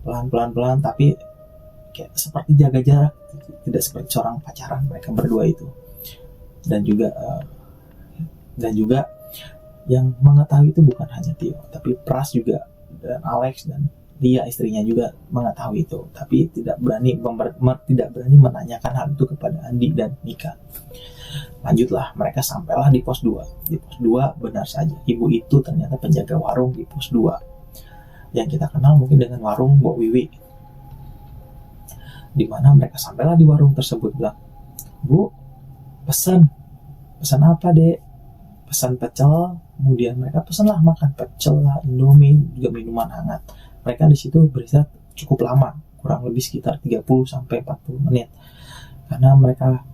pelan-pelan tapi kayak seperti jaga jarak, tidak seperti seorang pacaran mereka berdua itu. Dan juga yang mengetahui itu bukan hanya Tio, tapi Pras juga, dan Alex, dan dia istrinya juga mengetahui itu, tapi tidak berani menanyakan hal itu kepada Andi dan Mika. Lanjutlah, mereka sampailah di pos 2. Di pos 2 benar saja, ibu itu ternyata penjaga warung di pos 2 yang kita kenal mungkin dengan warung Mbok Wiwi. Di mana mereka sampailah di warung tersebut, bilang, "Bu, pesan apa, Dek?" Pesan pecel. Kemudian mereka pesanlah makan pecel lah, Indomie, juga minuman hangat. Mereka di situ beristirahat cukup lama, kurang lebih sekitar 30 sampai 40 menit. Karena mereka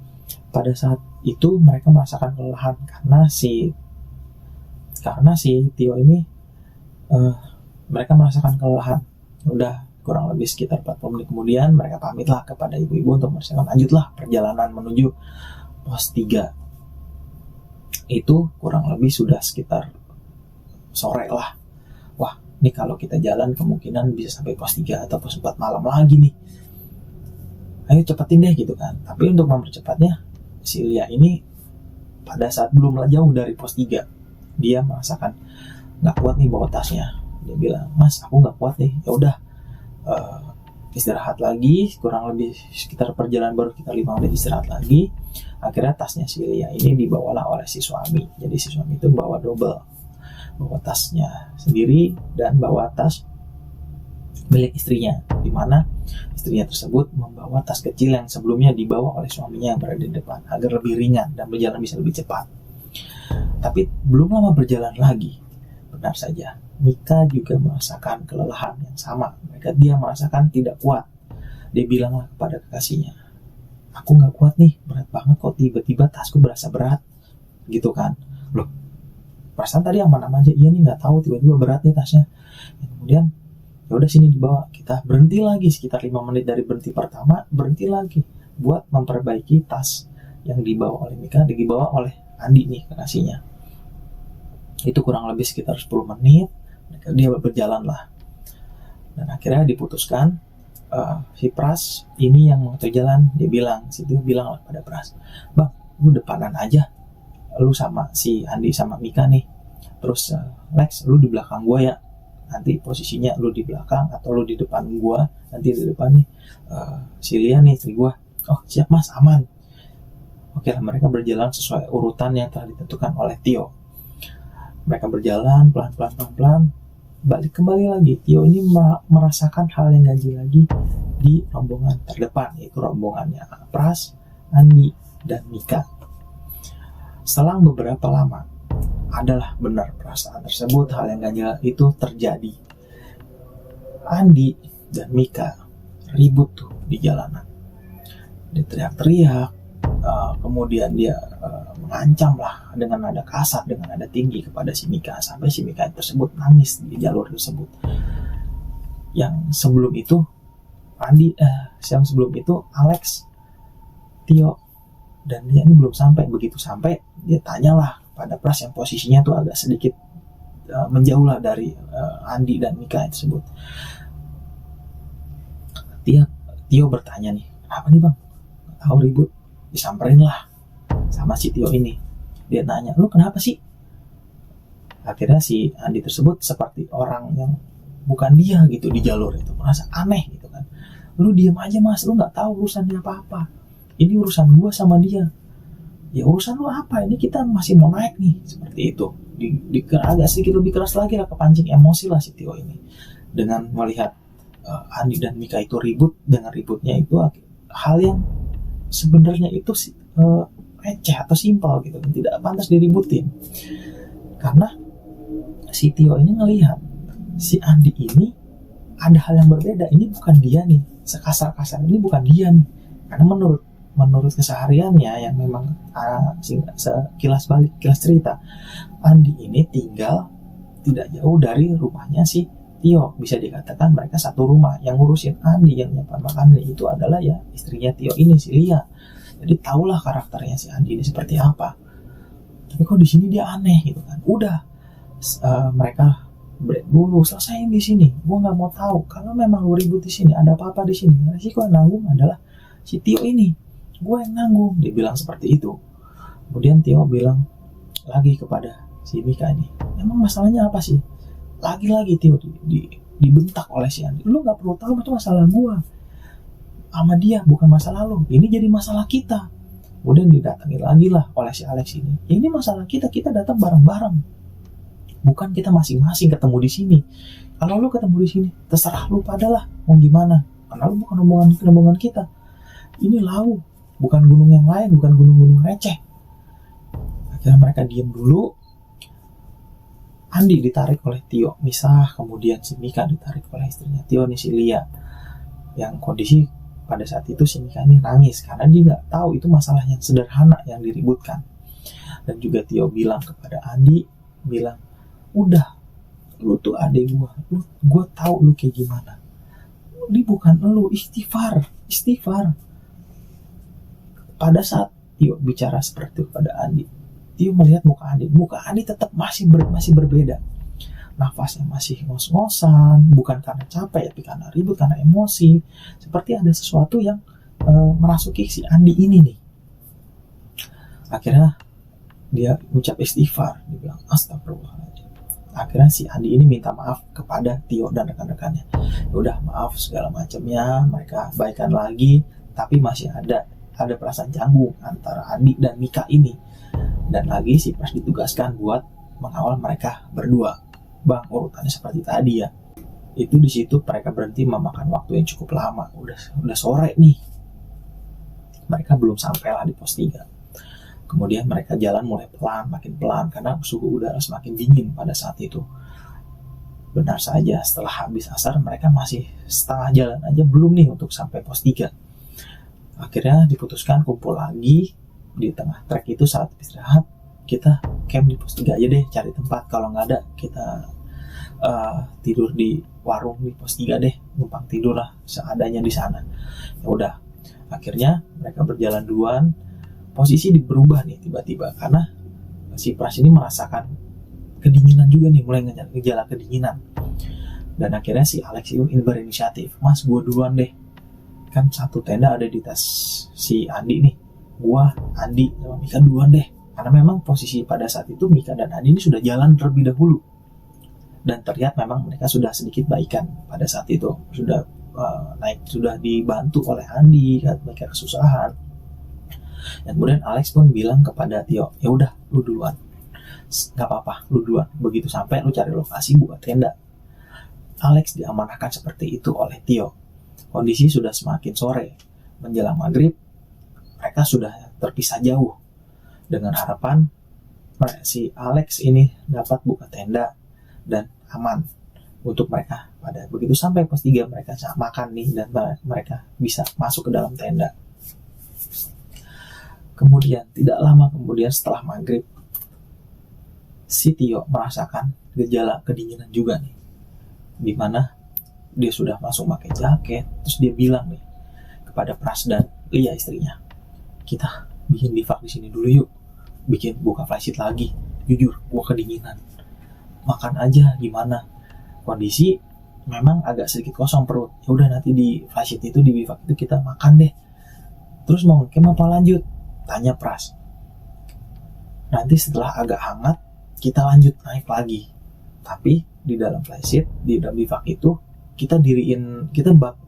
pada saat itu mereka merasakan kelelahan karena si Tio ini mereka merasakan kelelahan. Udah kurang lebih sekitar 40 menit kemudian mereka pamitlah kepada ibu-ibu untuk mempersiapkan lanjutlah perjalanan menuju pos 3. Itu kurang lebih sudah sekitar sore lah. Wah, ini kalau kita jalan kemungkinan bisa sampai pos 3 atau pos 4 malam lagi nih. Ayo cepetin deh gitu kan. Tapi untuk mempercepatnya, si Lia ini pada saat belum jauh dari pos 3, dia merasakan gak kuat nih bawa tasnya. Dia bilang, "Mas, aku gak kuat nih." Ya udah, istirahat lagi, kurang lebih sekitar perjalanan baru sekitar 5 menit istirahat lagi. Akhirnya tasnya si Lia ini dibawalah oleh si suami. Jadi si suami itu bawa double, bawa tasnya sendiri dan bawa tas milik istrinya, di mana istrinya tersebut membawa tas kecil yang sebelumnya dibawa oleh suaminya yang berada di depan agar lebih ringan dan berjalan bisa lebih cepat. Tapi belum lama berjalan lagi, benar saja Mika juga merasakan kelelahan yang sama. Dia merasakan tidak kuat. Dia bilanglah kepada kekasihnya, "Aku gak kuat nih, berat banget kok, tiba-tiba tasku berasa berat." Gitu kan. Loh, perasaan tadi aman-aman aja. Iya nih, gak tahu tiba-tiba berat nih tasnya. Kemudian, ya udah sini dibawa. Kita berhenti lagi sekitar 5 menit dari berhenti pertama, berhenti lagi buat memperbaiki tas yang dibawa oleh Mika, dibawa oleh Andi nih, kekasihnya. Itu kurang lebih sekitar 10 menit. Dia berjalan lah. Dan akhirnya diputuskan, si Pras ini yang mengatur jalan. Dia bilang lah pada Pras, "Bang, lu depanan aja, lu sama si Andi sama Mika nih. Terus Lex, lu di belakang gua ya. Nanti posisinya lu di belakang atau lu di depan gua. Nanti di depan nih si Lia nih, istri gua." "Oh siap mas, aman." Oke lah, mereka berjalan sesuai urutan yang telah ditentukan oleh Tio. Mereka berjalan pelan-pelan, balik kembali lagi. Tio ini merasakan hal yang ganjil lagi di rombongan terdepan, yaitu rombongannya Pras, Andi, dan Mika. Selang beberapa lama, adalah benar perasaan tersebut, hal yang ganjil itu terjadi. Andi dan Mika ribut tuh di jalanan. Dia teriak-teriak, kemudian dia mengancam lah dengan nada kasar, dengan nada tinggi kepada si Mika, sampai si Mika tersebut nangis di jalur tersebut. Yang sebelum itu Alex, Tio, dan dia ini belum sampai. Begitu sampai, dia tanyalah pada Pras yang posisinya tuh agak sedikit menjauh lah dari Andi dan Mika tersebut. Tio bertanya nih, "Kenapa nih bang? Tahu ribut?" Disamperin lah sama si Tio ini. Dia nanya, "Lu kenapa sih?" Akhirnya si Andi tersebut seperti orang yang bukan dia gitu di jalur itu, merasa aneh gitu kan. "Lu diam aja mas, lu gak tahu urusannya apa-apa. Ini urusan gua sama dia." "Ya urusan lu apa? Ini kita masih mau naik nih." Seperti itu. Agak sedikit lebih keras lagi lah, kepancing emosi lah si Tio ini. Dengan melihat Andi dan Mika itu ribut, dengan ributnya itu hal yang sebenarnya itu receh atau simpel gitu, tidak pantas diributin. Karena si Tio ini ngelihat si Andi ini ada hal yang berbeda. Ini bukan dia nih, sekasar-kasar ini bukan dia nih. Karena menurut kesehariannya yang memang kilas cerita, Andi ini tinggal tidak jauh dari rumahnya si Tio. Bisa dikatakan mereka satu rumah. Yang ngurusin Andi, yang nyiapin makanan itu adalah ya istrinya Tio ini, si Lia. Jadi tahulah karakternya si Andi ini seperti apa. Tapi kok di sini dia aneh gitu kan. Udah mereka break dulu, selesai di sini. Gue nggak mau tahu. Kalau memang lu ribut di sini, ada apa-apa di sini, resiko yang nanggung adalah si Tio ini. Gue yang nanggung. Dia bilang seperti itu. Kemudian Tio bilang lagi kepada si Mika ini, emang masalahnya apa sih? Lagi-lagi Tio dibentak oleh si Andi. Lu gak perlu tahu itu masalah gua sama dia, bukan masalah lu. Ini jadi masalah kita. Kemudian didatangi lagi lah oleh si Alex ini. Ini masalah kita datang bareng-bareng. Bukan kita masing-masing ketemu di sini. Kalau lu ketemu di sini, terserah lu padalah mau gimana. Karena lu bukan rombongan kita. Ini Lau, bukan gunung yang lain, bukan gunung-gunung receh. Akhirnya mereka diem dulu. Andi ditarik oleh Tio, misah. Kemudian si Mika ditarik oleh istrinya Tio nih, si Lia. Yang kondisi pada saat itu si Mika ini nangis karena dia nggak tahu itu masalah yang sederhana yang diributkan. Dan juga Tio bilang kepada Andi, bilang, udah, lu tuh adek gue tahu lu kayak gimana. Ini bukan lu, istighfar. Pada saat Tio bicara seperti itu pada Andi, Tio melihat muka Andi tetap masih berbeda. Nafasnya masih ngos-ngosan, bukan karena capek, tapi karena ribut, karena emosi. Seperti ada sesuatu yang merasuki si Andi ini nih. Akhirnya dia ucap istighfar, dia bilang astagfirullahaladzim. Akhirnya si Andi ini minta maaf kepada Tio dan rekan-rekannya. Udah, maaf segala macamnya, mereka baikan lagi, tapi masih ada perasaan canggung antara Andi dan Mika ini. Dan lagi si Pras ditugaskan buat mengawal mereka berdua. Bang, urutannya seperti tadi ya. Itu di situ mereka berhenti memakan waktu yang cukup lama. Udah sore nih. Mereka belum sampai lah di pos 3. Kemudian mereka jalan mulai makin pelan karena suhu udara semakin dingin pada saat itu. Benar saja, setelah habis asar mereka masih setengah jalan aja belum nih untuk sampai pos 3. Akhirnya diputuskan kumpul lagi di tengah trek itu. Saat istirahat, kita camp di pos 3 aja deh, cari tempat. Kalau nggak ada, kita tidur di warung di pos 3 deh, numpang tidur lah seadanya di sana. Ya udah, akhirnya mereka berjalan duluan. Posisi berubah nih tiba-tiba karena si Pras ini merasakan kedinginan juga nih, mulai ngejala kedinginan. Dan akhirnya si Alex ini berinisiatif, Mas, gue duluan deh, kan satu tenda ada di tas si Andi nih, gua, Andi, sama Mika duluan deh. Karena memang posisi pada saat itu Mika dan Andi ini sudah jalan terlebih dahulu. Dan terlihat memang mereka sudah sedikit baikan pada saat itu. Sudah naik, sudah dibantu oleh Andi, mereka kesusahan. Dan kemudian Alex pun bilang kepada Tio, ya udah, lu duluan. Gak apa-apa, lu duluan. Begitu sampai, lu cari lokasi buat tenda. Alex diamanahkan seperti itu oleh Tio. Kondisi sudah semakin sore, menjelang maghrib, mereka sudah terpisah jauh. Dengan harapan si Alex ini dapat buka tenda dan aman untuk mereka. Pada begitu sampai pos 3 mereka makan nih dan mereka bisa masuk ke dalam tenda. Kemudian tidak lama kemudian setelah maghrib, si Tio merasakan gejala kedinginan juga nih, dimana dia sudah masuk pakai jaket. Terus dia bilang nih kepada Pras dan Lia istrinya, kita bikin bivak di sini dulu yuk, bikin buka flysheet lagi. Jujur, gua kedinginan. Makan aja gimana? Kondisi memang agak sedikit kosong perut. Ya udah, nanti di flysheet itu, di bivak itu kita makan deh. Terus mau ngecamp apa lanjut? Tanya Pras. Nanti setelah agak hangat kita lanjut naik lagi. Tapi di dalam flysheet, di dalam bivak itu kita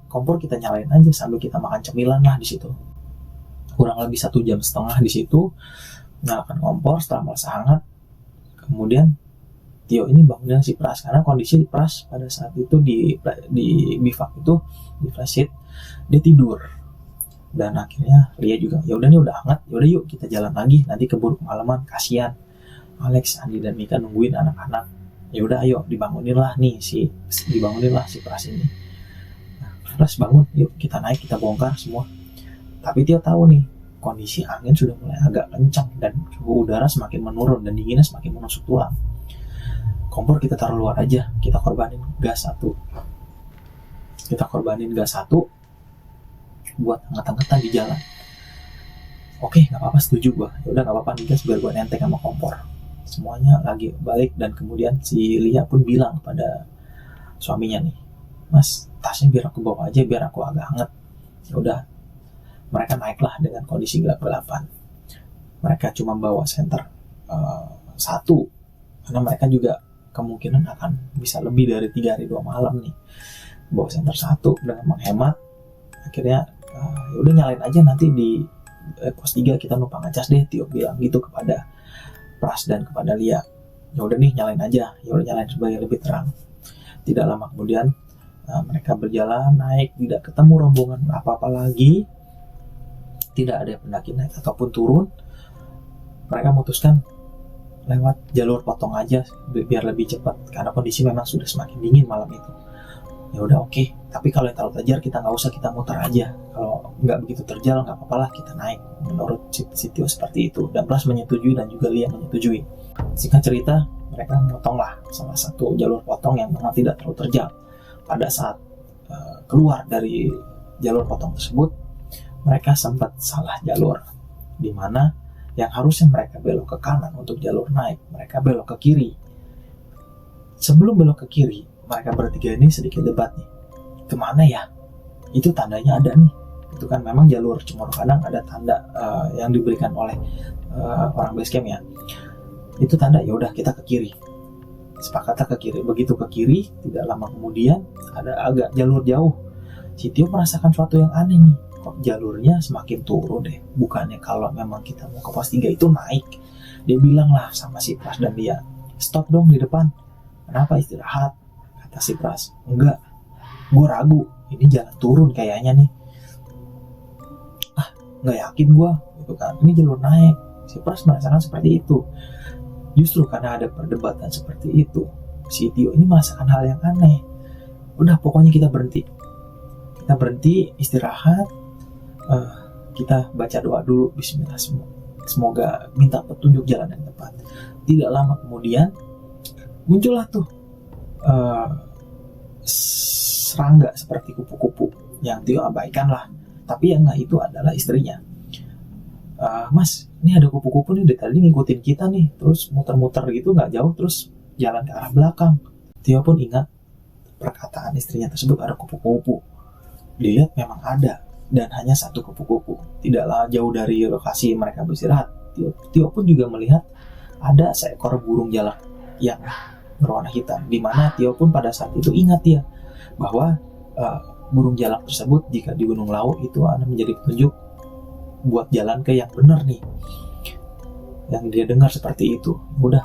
kompor kita nyalain aja sambil kita makan cemilan lah di situ. Kurang lebih 1,5 jam di situ, nyalakan kompor. Setelah merasa hangat, kemudian Tio ini bangunin si Pras karena kondisi Pras pada saat itu di bivak itu, di flysheet, dia tidur. Dan akhirnya Lia juga, ya udah nih udah hangat, ya udah yuk kita jalan lagi, nanti keburu kemalaman, kasihan Alex, Andi dan Mika nungguin anak-anak. Ya udah, ayo dibangunin lah si Pras ini. Nah, Pras bangun, yuk kita naik, kita bongkar semua. Tapi Tio tahu nih, kondisi angin sudah mulai agak kencang dan suhu udara semakin menurun dan dinginnya semakin menusuk tulang. Kompor kita taruh luar aja, kita korbanin gas satu buat hangat-hangatan di jalan. Oke, nggak apa-apa, setuju gue. Ya udah, nggak apa-apa nih gas, biar gue nenteng sama kompor. Semuanya lagi balik. Dan kemudian si Lia pun bilang kepada suaminya nih, Mas, tasnya biar aku bawa aja, biar aku agak hangat. Ya udah, mereka naiklah dengan kondisi gelap-gelapan. Mereka cuma bawa senter 1 karena mereka juga kemungkinan akan bisa lebih dari 3 hari 2 malam nih bawa senter 1 dengan menghemat. Akhirnya ya udah nyalain aja, nanti di pos 3 kita numpang ngecas deh, Tio bilang gitu kepada Pras dan kepada Lia. Ya udah nih, nyalain aja, ya udah nyalain supaya lebih terang. Tidak lama kemudian mereka berjalan naik, tidak ketemu rombongan apa-apa lagi, tidak ada pendaki naik ataupun turun. Mereka memutuskan lewat jalur potong aja biar lebih cepat, karena kondisi memang sudah semakin dingin malam itu. Ya udah oke. Tapi kalau yang terlalu terjal kita nggak usah, kita muter aja. Kalau nggak begitu terjal nggak apa-apa lah kita naik. Menurut si Tio seperti itu, dan Pras menyetujui dan juga Lia menyetujui. Singkat cerita, mereka memotonglah salah satu jalur potong yang memang tidak terlalu terjal. Pada saat keluar dari jalur potong tersebut, mereka sempat salah jalur, di mana yang harusnya mereka belok ke kanan untuk jalur naik, mereka belok ke kiri. Sebelum belok ke kiri, mereka bertiga ini sedikit debat nih, kemana ya? Itu tandanya ada nih. Itu kan memang jalur Cemoro Kadang ada tanda yang diberikan oleh orang base camp ya. Itu tanda, ya udah kita ke kiri. Sepakatnya ke kiri. Begitu ke kiri, tidak lama kemudian ada agak jalur jauh. Si Tio merasakan suatu yang aneh nih. Kok jalurnya semakin turun deh. Bukannya kalau memang kita mau ke pos 3 itu naik. Dia bilang lah sama si Pras dan dia, stop dong di depan. Kenapa istirahat? Kata si Pras. Enggak, gue ragu. Ini jalan turun kayaknya nih. Nggak yakin gue. Gitu kan. Ini jalur naik. Si Pras merasakan seperti itu. Justru karena ada perdebatan seperti itu, si Tio ini merasakan hal yang aneh. Udah pokoknya kita berhenti. Kita berhenti, istirahat. Kita baca doa dulu, bismillah, semoga minta petunjuk jalan yang tepat. Tidak lama kemudian muncullah tuh serangga seperti kupu-kupu yang Tio abaikan lah. Tapi yang nggak itu adalah istrinya. Mas, ini ada kupu-kupu nih, dari tadi ngikutin kita nih, terus muter-muter gitu nggak jauh, terus jalan ke arah belakang. Tio pun ingat perkataan istrinya tersebut, ada kupu-kupu. Dilihat memang ada, dan hanya satu kupu-kupu. Tidaklah jauh dari lokasi mereka beristirahat. Tio pun juga melihat ada seekor burung jalak yang berwarna hitam, di mana Tio pun pada saat itu ingat ya bahwa burung jalak tersebut jika di Gunung Lawu itu akan menjadi petunjuk buat jalan ke yang benar nih. Yang dia dengar seperti itu. Udah,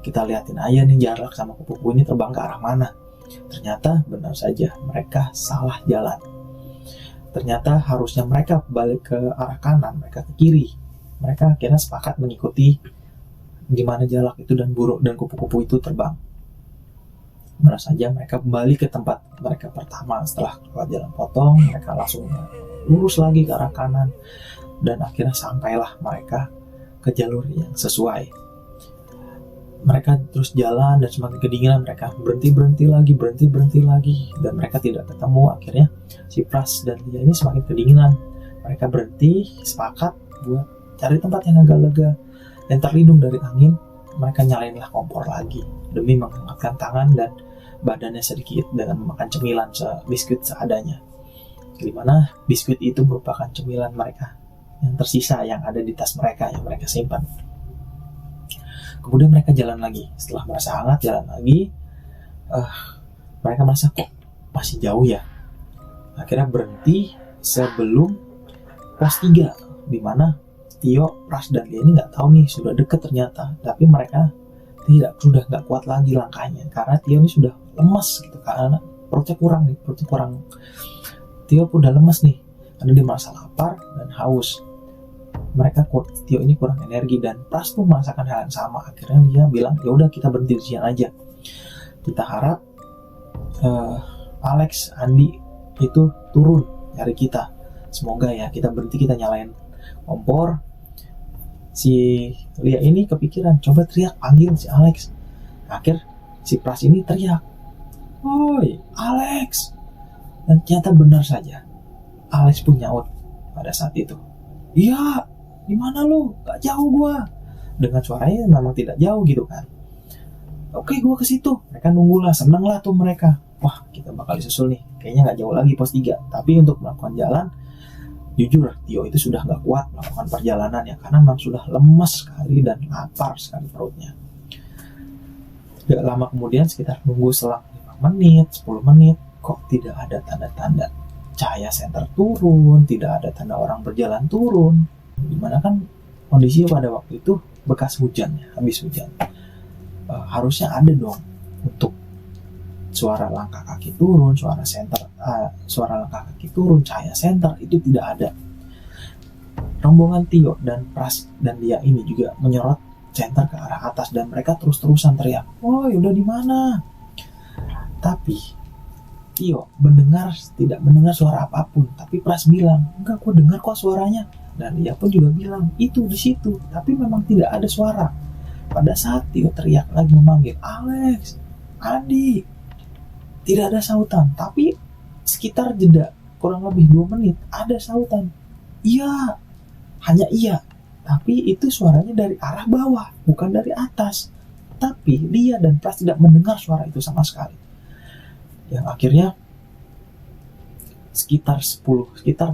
kita liatin aja nih jarak sama kupu-kupu ini terbang ke arah mana. Ternyata benar saja mereka salah jalan. Ternyata harusnya mereka balik ke arah kanan, mereka ke kiri. Mereka akhirnya sepakat mengikuti gimana jarak itu dan burung dan kupu-kupu itu terbang. Benar saja mereka kembali ke tempat mereka pertama setelah keluar jalan potong. Mereka langsung lurus lagi ke arah kanan. Dan akhirnya sampailah mereka ke jalur yang sesuai. Mereka terus jalan dan semakin kedinginan, mereka berhenti lagi, dan mereka tidak ketemu. Akhirnya si Pras dan Lia ini semakin kedinginan. Mereka berhenti, sepakat buat cari tempat yang agak lega dan terlindung dari angin. Mereka nyalainlah kompor lagi demi menghangatkan tangan dan badannya sedikit dengan memakan cemilan biskuit seadanya. Dimana biskuit itu merupakan cemilan mereka yang tersisa yang ada di tas mereka yang mereka simpan. Kemudian mereka jalan lagi. Setelah merasa hangat, jalan lagi. Mereka merasa kok masih jauh ya. Akhirnya berhenti sebelum pos 3, di mana Tio, Pras dan Lia ini nggak tahu nih sudah dekat ternyata. Tapi mereka sudah nggak kuat lagi langkahnya karena Tio ini sudah lemas gitu, karena perutnya kurang. Tio pun udah lemas nih karena dia merasa lapar dan haus. Tio ini kurang energi, dan Pras pun merasakan hal yang sama. Akhirnya dia bilang, ya udah kita berhenti di sini aja. Kita harap Alex, Andi itu turun dari kita. Semoga ya, kita berhenti, kita nyalain kompor. Si Lia ini kepikiran, coba teriak panggil si Alex. Akhir si Pras ini teriak, "Woi, Alex!" Dan ternyata benar saja, Alex pun nyaut pada saat itu. "Iya, di mana lu? Gak jauh gua." Dengan suaranya memang tidak jauh gitu kan. "Oke, gua ke situ." Mereka nunggulah, seneng lah tuh mereka. Wah, kita bakal disusul nih. Kayaknya gak jauh lagi pos 3. Tapi untuk melakukan jalan, jujur Tio itu sudah gak kuat melakukan perjalanan ya, karena memang sudah lemas sekali dan lapar sekali perutnya. Gak lama kemudian, sekitar nunggu selang 5 menit, 10 menit, kok tidak ada tanda-tanda cahaya senter turun, tidak ada tanda orang berjalan turun. Dimana kan kondisi pada waktu itu bekas hujan, habis hujan. Harusnya ada dong untuk suara langkah kaki turun, suara langkah kaki turun, cahaya senter, itu tidak ada. Rombongan Tio dan Pras dan Lia ini juga menyorot senter ke arah atas dan mereka terus-terusan teriak, "Woi, udah di mana?" Tapi Tio tidak mendengar suara apapun. Tapi Pras bilang, "Enggak, gue dengar kok suaranya." Dan Lia pun juga bilang, "Itu di situ." Tapi memang tidak ada suara. Pada saat Tio teriak lagi memanggil, "Alex, Andi," tidak ada sautan. Tapi sekitar jeda kurang lebih 2 menit ada sautan. Iya, hanya iya. Tapi itu suaranya dari arah bawah, bukan dari atas. Tapi Lia dan Pras tidak mendengar suara itu sama sekali. Yang akhirnya sekitar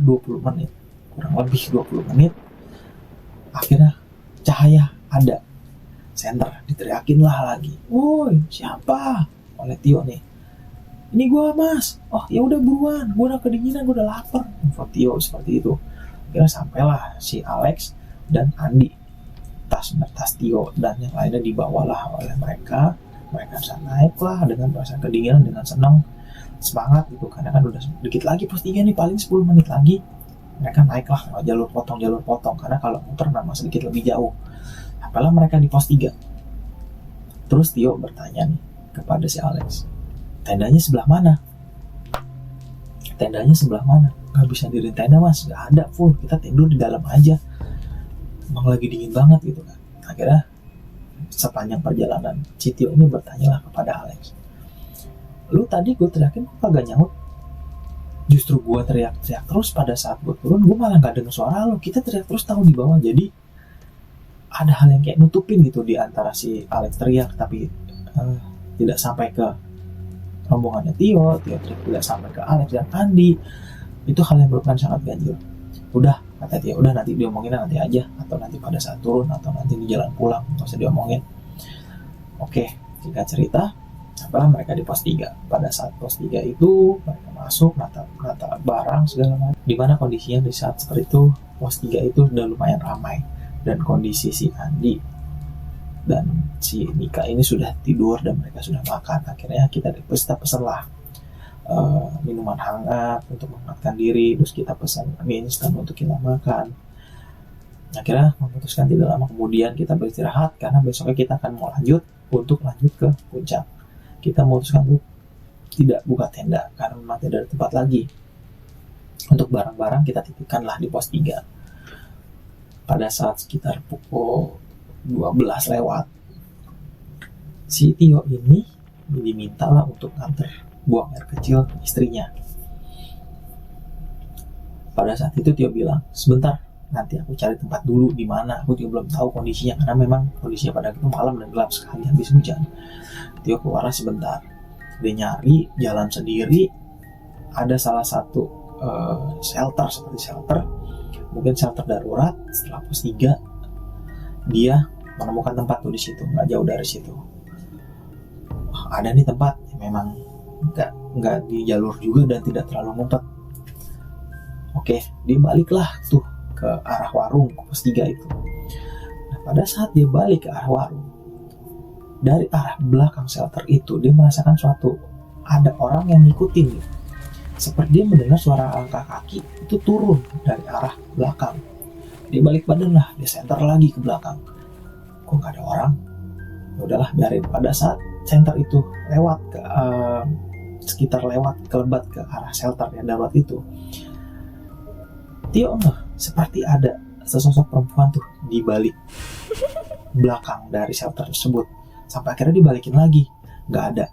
20 menit, kurang lebih 20 menit, akhirnya cahaya ada. Senter diteriakin lah lagi, "Woi, siapa?" Oleh Tio nih. "Ini gue, Mas." "Oh, ya udah buruan, gue udah kedinginan, gue udah lapar." Info Tio seperti itu. Akhirnya sampailah si Alex dan Andi. Tas Tio dan yang lainnya dibawalah oleh mereka. Mereka bisa naik lah dengan perasaan kedinginan, dengan senang, semangat gitu. Karena kan udah sedikit lagi pos 3 nih, paling 10 menit lagi. Mereka naiklah jalur potong. Karena kalau muter memang sedikit lebih jauh. Sampailah mereka di pos 3. Terus Tio bertanya nih kepada si Alex, "Tendanya sebelah mana?" "Tendanya sebelah mana?" "Gak bisa diri tenda, Mas, gak ada, full, kita tidur di dalam aja. Emang lagi dingin banget," gitu kan. Akhirnya sepanjang perjalanan si Tio ini bertanyalah kepada Alex, "Lu tadi gue teriakin kok kagak nyaut? Justru gue teriak-teriak terus pada saat gue turun, gue malah gak dengar suara lu. Kita teriak terus tahu di bawah." Jadi ada hal yang kayak nutupin gitu di antara si Alex teriak tapi tidak sampai ke rombongannya Tio teriak tidak sampai ke Alex dan Andi. Itu hal yang merupakan sangat ganjil. "Udah," kata Tio, "udah nanti diomongin nanti aja, atau nanti pada saat turun, atau nanti di jalan pulang, nggak usah diomongin." Oke, singkat cerita, sampailah mereka di pos 3. Pada saat pos 3 itu mereka masuk, nata barang segala macam. Dimana kondisinya di saat seperti itu, pos 3 itu udah lumayan ramai. Dan kondisi si Andi dan si Nika ini sudah tidur dan mereka sudah makan. Akhirnya kita pesan lah minuman hangat untuk menghangatkan diri. Terus kita pesan mie instan untuk kita makan. Akhirnya memutuskan tidak lama kemudian kita beristirahat karena besoknya kita akan mau lanjut ke puncak. Kita memutuskan untuk tidak buka tenda karena memang tidak ada tempat lagi. Untuk barang-barang kita titipkan lah di pos 3. Pada saat sekitar pukul 12 lewat, si Tio ini dimintalah untuk nganter buang air kecil istrinya. Pada saat itu Tio bilang, "Sebentar, nanti aku cari tempat dulu di mana." Aku juga belum tahu kondisinya karena memang kondisinya pada itu malam dan gelap sekali habis hujan. Tio keluar sebentar. Dia nyari jalan sendiri. Ada salah satu shelter, mungkin shelter darurat. Setelah pos 3 dia menemukan tempat tuh di situ, nggak jauh dari situ. Ada nih tempat memang nggak di jalur juga dan tidak terlalu ngumpet. Oke, dia baliklah tuh ke arah warung pos 3 itu. Nah, pada saat dia balik ke arah warung, dari arah belakang shelter itu dia merasakan ada orang yang ngikutin gitu. Seperti dia mendengar suara langkah kaki itu turun dari arah belakang. Dia balik badan lah, dia senter lagi ke belakang. Kok nggak ada orang? Ya udahlah, biarin. Pada saat senter itu lewat ke kelebat ke arah shelter yang darurat itu, Tio seperti ada sesosok perempuan tuh di balik belakang dari shelter tersebut. Sampai akhirnya dibalikin lagi, nggak ada.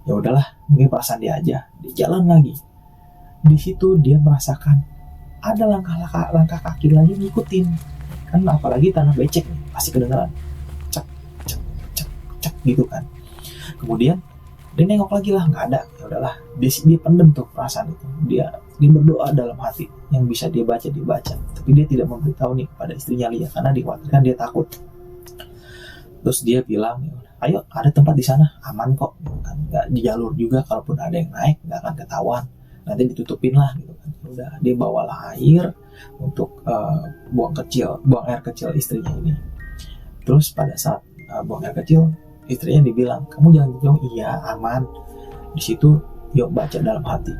Ya udahlah, mungkin perasaan dia aja. Dia jalan lagi. Di situ dia merasakan ada langkah kaki lagi ngikutin. Kan apalagi tanah becek nih, pasti kedengeran. Cek, cek, cek, cek gitu kan. Kemudian dia nengok lagi lah, nggak ada. Ya udahlah, dia pendem tuh perasaan itu. Dia berdoa dalam hati, yang bisa dia baca. Tapi dia tidak memberitahu nih pada istrinya Lia karena dikhawatirkan dia takut. Terus dia bilang, ayo ada tempat di sana, aman kok, gitu kan. Nggak di jalur juga, kalaupun ada yang naik nggak akan ketahuan, nanti ditutupin lah, gitu kan. Udah, dia bawalah air untuk buang air kecil istrinya ini. Terus pada saat buang air kecil, istrinya dibilang, kamu jangan jauh. Iya, aman. Di situ Tio baca dalam hati,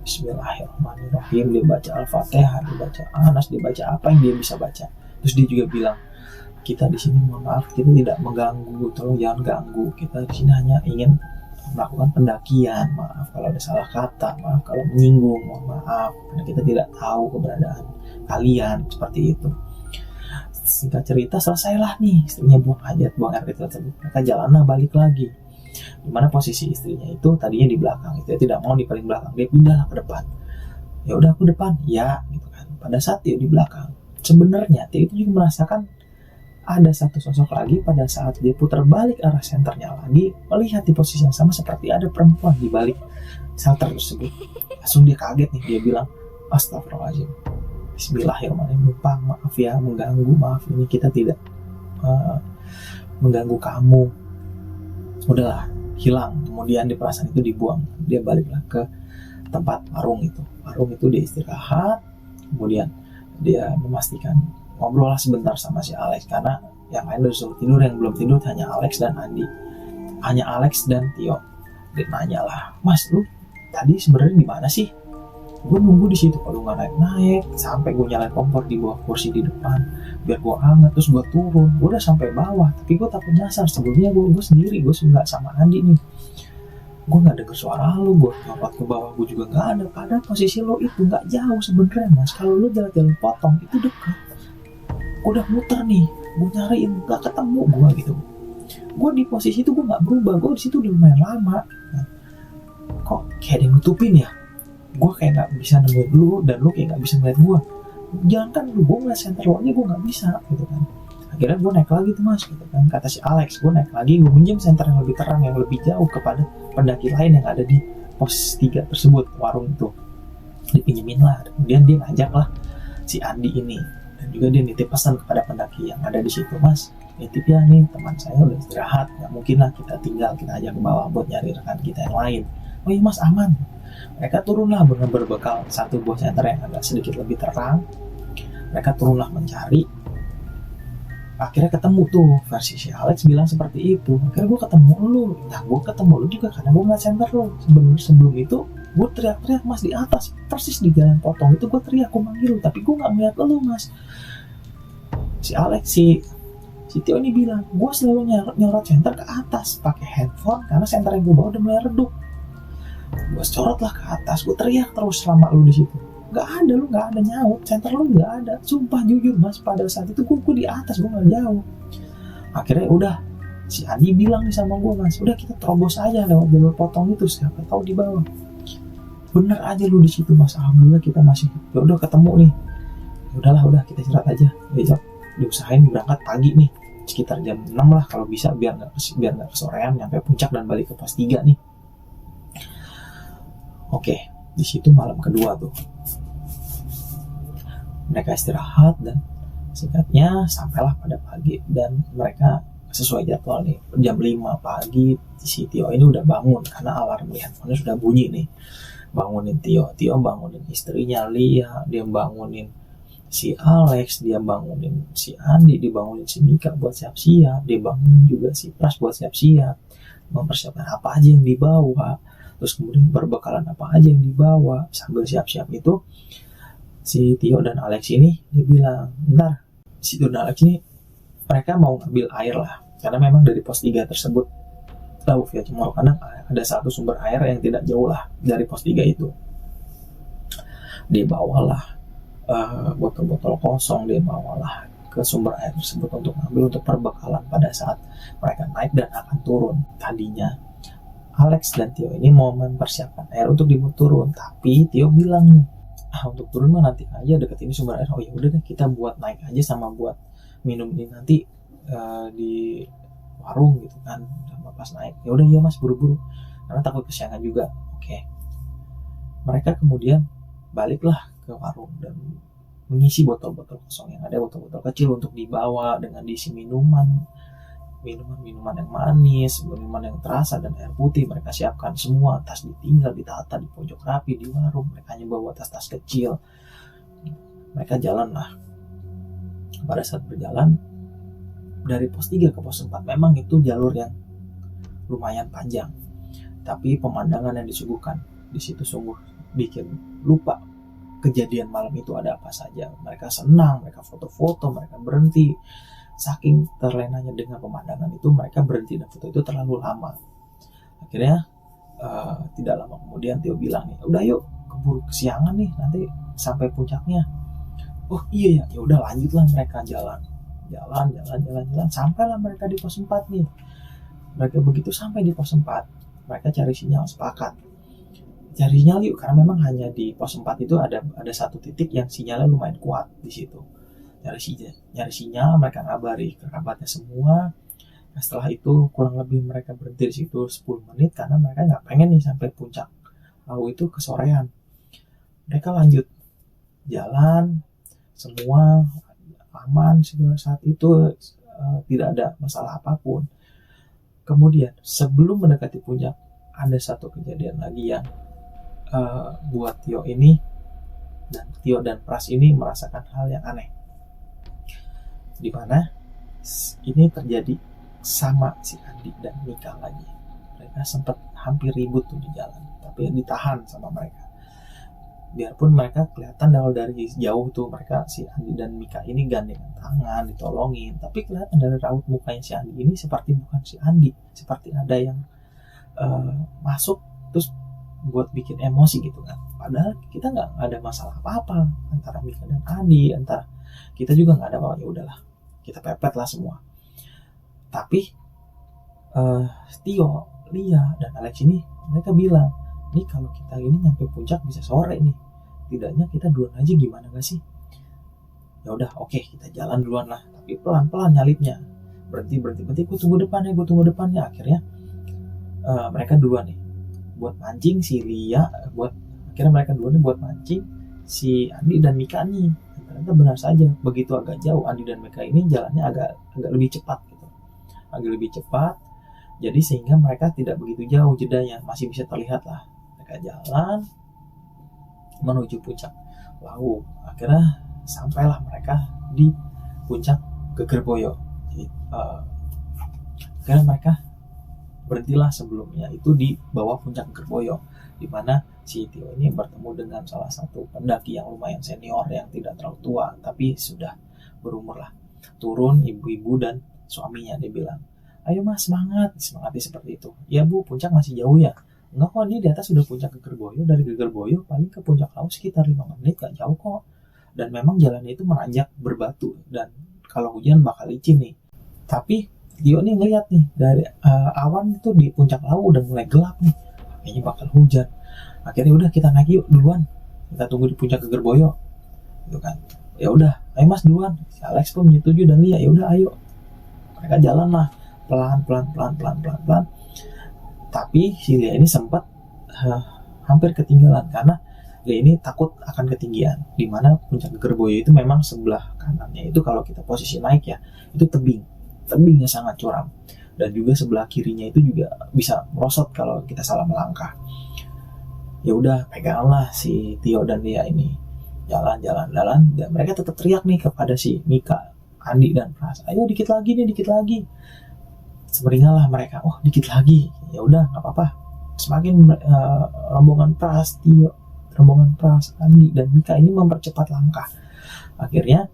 Bismillahirrahmanirrahim. Dia baca Al-Fatihah, dia baca Anas, dia baca apa yang dia bisa baca. Terus dia juga bilang, kita di sini mohon maaf, kita tidak mengganggu, tolong jangan ganggu. Kita di sini hanya ingin melakukan pendakian. Maaf kalau ada salah kata, maaf kalau menyinggung, mohon maaf, karena kita tidak tahu keberadaan kalian, seperti itu. Singkat cerita, selesailah nih, istrinya buang air kecil tersebut. Mereka jalanlah balik lagi. Dimana posisi istrinya itu tadinya di belakang, itu tidak mau di paling belakang, dia pindahlah ke depan. Ya udah, aku depan, ya, gitu kan. Pada saat dia di belakang, sebenarnya dia itu juga merasakan ada satu sosok lagi. Pada saat dia putar balik arah senternya lagi, melihat di posisi yang sama seperti ada perempuan di balik shelter tersebut. Langsung dia kaget nih, dia bilang, astagfirullahaladzim, Bismillahirrahmanirrahim, maaf ya mengganggu, maaf ini kita tidak mengganggu kamu. Udahlah, hilang. Kemudian di perasaan itu dibuang, dia baliklah ke tempat warung itu. Warung itu dia istirahat, kemudian dia memastikan ngobrol lah sebentar sama si Alex, karena yang lain udah disuruh tidur, yang belum tidur hanya Alex dan Andi, hanya Alex dan Tio. Dia nanya lah, Mas, lu tadi sebenarnya di mana sih? Gue nunggu di situ, kalau nggak naik sampai gue nyalain kompor di bawah kursi di depan biar gue hangat, terus gue turun, gue udah sampai bawah, tapi gue takut nyasar. Sebelumnya gue sendiri, gue nggak sama Andi nih, gue nggak denger suara lu, gue lompat ke bawah, gue juga nggak ada. Padahal posisi lo itu nggak jauh sebenarnya, Mas. Kalau lo jalan-jalan potong itu dekat. Gue udah muter nih, gue nyariin nggak ketemu gue gitu. Gue di posisi itu gue nggak berubah, gue di situ udah lumayan lama. Nah, kok kayak ada yang nutupin ya? Gue kayak nggak bisa nemuin lu, dan lu kayak nggak bisa ngeliat gue. Jangan kan lu, gue ngeliat center lo-nya gue nggak bisa, gitu kan. Akhirnya gue naik lagi tuh, Mas, gitu kan. Kata si Alex, gue naik lagi, gue minjem center yang lebih terang, yang lebih jauh kepada pendaki lain yang ada di pos 3 tersebut, warung itu. Dipinjemin lah. Kemudian dia ngajak lah si Andi ini, dan juga dia nitip pesan kepada pendaki yang ada di situ, Mas, nitip ya nih, teman saya udah istirahat, nggak mungkin lah kita tinggal, kita ajak ke bawah buat nyari rekan kita yang lain. Oh iya, Mas, aman. Mereka turunlah dengan berbekal satu buah center yang agak sedikit lebih terang. Mereka turunlah mencari. Akhirnya ketemu tuh, versi si Alex bilang seperti itu. Akhirnya gue ketemu lu. Nah, gue ketemu lu juga karena gue ngeliat center lu. Sebelum itu gue teriak-teriak, Mas, di atas, persis di jalan potong itu gue teriak, gue manggil lu, tapi gue nggak melihat lu, Mas. Si Alex, si Tio ini bilang, gue selalu nyorot center ke atas pakai handphone karena center yang gue bawa udah mulai redup. Gue corot lah ke atas, gue teriak terus selama lu di situ. Gak ada, lu gak ada nyaut, center lu gak ada. Sumpah jujur, Mas, pada saat itu gue di atas, gue gak jauh. Akhirnya udah, si Adi bilang nih sama gue, Mas, udah kita terobos aja lewat jalur potong itu, siapa tahu di bawah. Bener aja lu di situ, Mas. Alhamdulillah kita masih, ya udah ketemu nih. Udahlah, udah kita istirahat aja. Besok diusahain berangkat pagi nih, sekitar jam 6 lah kalau bisa, biar nggak kesorean, nyampe puncak dan balik ke pos 3 nih. Oke, di situ malam kedua tuh. Mereka istirahat dan singkatnya sampailah pada pagi, dan mereka sesuai jadwal nih. Jam 5 pagi si Tio ini udah bangun karena alarm di handphonenya sudah bunyi nih. Bangunin Tio bangunin istrinya Lia, dia bangunin si Alex, dia bangunin si Andi, dibangunin si Mika buat siap-siap, dia bangunin juga si Pras buat siap-siap, mempersiapkan apa aja yang dibawa. Terus kemudian berbekalan apa aja yang dibawa. Sambil siap-siap itu, si Tio dan Alex ini dia bilang, bentar, si Tio dan Alex ini mereka mau ngambil air lah, karena memang dari pos 3 tersebut tahu via Cimol, karena ada satu sumber air yang tidak jauh lah dari pos 3 itu. Dia bawalah botol-botol kosong, dia bawalah ke sumber air tersebut untuk ngambil, untuk perbekalan pada saat mereka naik dan akan turun. Tadinya Alex dan Tio ini mau mempersiapkan air untuk dibuat turun, tapi Tio bilang nih, untuk turun mah nanti aja, deket ini sumber air. Oh ya udah deh, kita buat naik aja sama buat minum ini nanti di warung gitu kan, sama pas naik. Ya udah ya, Mas, buru-buru karena takut kesiangan juga. Oke. Mereka kemudian baliklah ke warung dan mengisi botol-botol kosong yang ada, botol-botol kecil untuk dibawa dengan diisi minuman minuman-minuman yang manis, minuman yang terasa, dan air putih mereka siapkan semua. Tas ditinggal ditata di pojok rapi di warung, mereka hanya bawa tas-tas kecil. Mereka jalan lah. Pada saat berjalan dari pos 3 ke pos 4, memang itu jalur yang lumayan panjang, tapi pemandangan yang disuguhkan di situ sungguh bikin lupa kejadian malam itu ada apa saja. Mereka senang, mereka foto-foto, mereka berhenti. Saking terlenanya dengan pemandangan itu, mereka berhenti dan foto itu terlalu lama. Akhirnya tidak lama kemudian Tio bilang nih, udah yuk, keburu kesiangan nih, nanti sampai puncaknya. Oh iya ya, udah lanjutlah mereka jalan, sampailah mereka di pos 4 nih. Mereka begitu sampai di pos 4, mereka cari sinyal, sepakat cari sinyal yuk, karena memang hanya di pos 4 itu ada satu titik yang sinyalnya lumayan kuat di situ. Nyari sinyal, mereka ngabari kerabatnya semua. Nah, setelah itu kurang lebih mereka berhenti di situ 10 menit karena mereka nggak pengen nih sampai puncak Lawu itu kesorean. Mereka lanjut jalan, semua aman saat itu, tidak ada masalah apapun. Kemudian sebelum mendekati puncak, ada satu kejadian lagi yang buat Tio dan Pras ini merasakan hal yang aneh, di mana ini terjadi sama si Andi dan Mika lagi. Mereka sempat hampir ribut tuh di jalan, tapi ditahan sama mereka. Biarpun mereka kelihatan dari jauh tuh, mereka si Andi dan Mika ini gandengan tangan, ditolongin, tapi kelihatan dari raut mukanya si Andi ini seperti bukan si Andi, seperti ada yang masuk terus buat bikin emosi gitu kan. Padahal kita nggak ada masalah apa-apa antara Mika dan Andi, antara kita juga nggak ada apa-apa. Ya udahlah, kita pepet lah semua. Tapi Tio, Lia, dan Alex ini mereka bilang, nih kalau kita ini nyampe puncak bisa sore nih, tidaknya kita duluan aja, gimana gak sih? Ya udah, oke, kita jalan duluan lah, tapi pelan-pelan nyalipnya, berhenti, gue tunggu depannya. Akhirnya mereka duluan nih buat mancing si Lia, akhirnya mereka duluan nih buat mancing si Andi dan Mika nih. Ternyata benar saja, begitu agak jauh Andi dan Mika ini jalannya agak lebih cepat gitu, jadi sehingga mereka tidak begitu jauh jedanya, masih bisa terlihat lah. Mereka jalan menuju puncak Lawu. Akhirnya sampailah mereka di puncak Gegerboyo. Akhirnya mereka berhentilah sebelumnya itu di bawah puncak Gegerboyo, di mana si Tio ini bertemu dengan salah satu pendaki yang lumayan senior, yang tidak terlalu tua tapi sudah berumur lah. Turun ibu-ibu dan suaminya, dia bilang, ayo mas, semangatnya seperti itu. Ya bu, puncak masih jauh ya? Enggak kok, ini di atas sudah puncak Gegerboyo. Dari Gegerboyo paling ke puncak Lawu sekitar 5 menit, gak jauh kok. Dan memang jalannya itu menanjak berbatu, dan kalau hujan bakal licin nih. Tapi Tio nih ngeliat nih, dari awan itu di puncak Lawu udah mulai gelap nih, kayaknya bakal hujan. Akhirnya udah, kita naik yuk duluan, kita tunggu di puncak Gegerboyo gitu kan. Ya udah, ayo mas duluan. Si Alex pun menyetujui dan Lia, ya udah ayo. Mereka jalan lah pelan. Tapi si Lia ini sempat hampir ketinggalan karena Lia ini takut akan ketinggian, dimana puncak Gegerboyo itu memang sebelah kanannya itu kalau kita posisi naik ya, itu tebingnya sangat curam, dan juga sebelah kirinya itu juga bisa merosot kalau kita salah melangkah. Ya udah, peganglah si Tio dan Lia ini jalan, dan mereka tetap teriak nih kepada si Mika, Andi, dan Pras, ayo dikit lagi. Semeringalah mereka, oh dikit lagi, ya udah nggak apa-apa. Semakin rombongan Pras, Andi, dan Mika ini mempercepat langkah. Akhirnya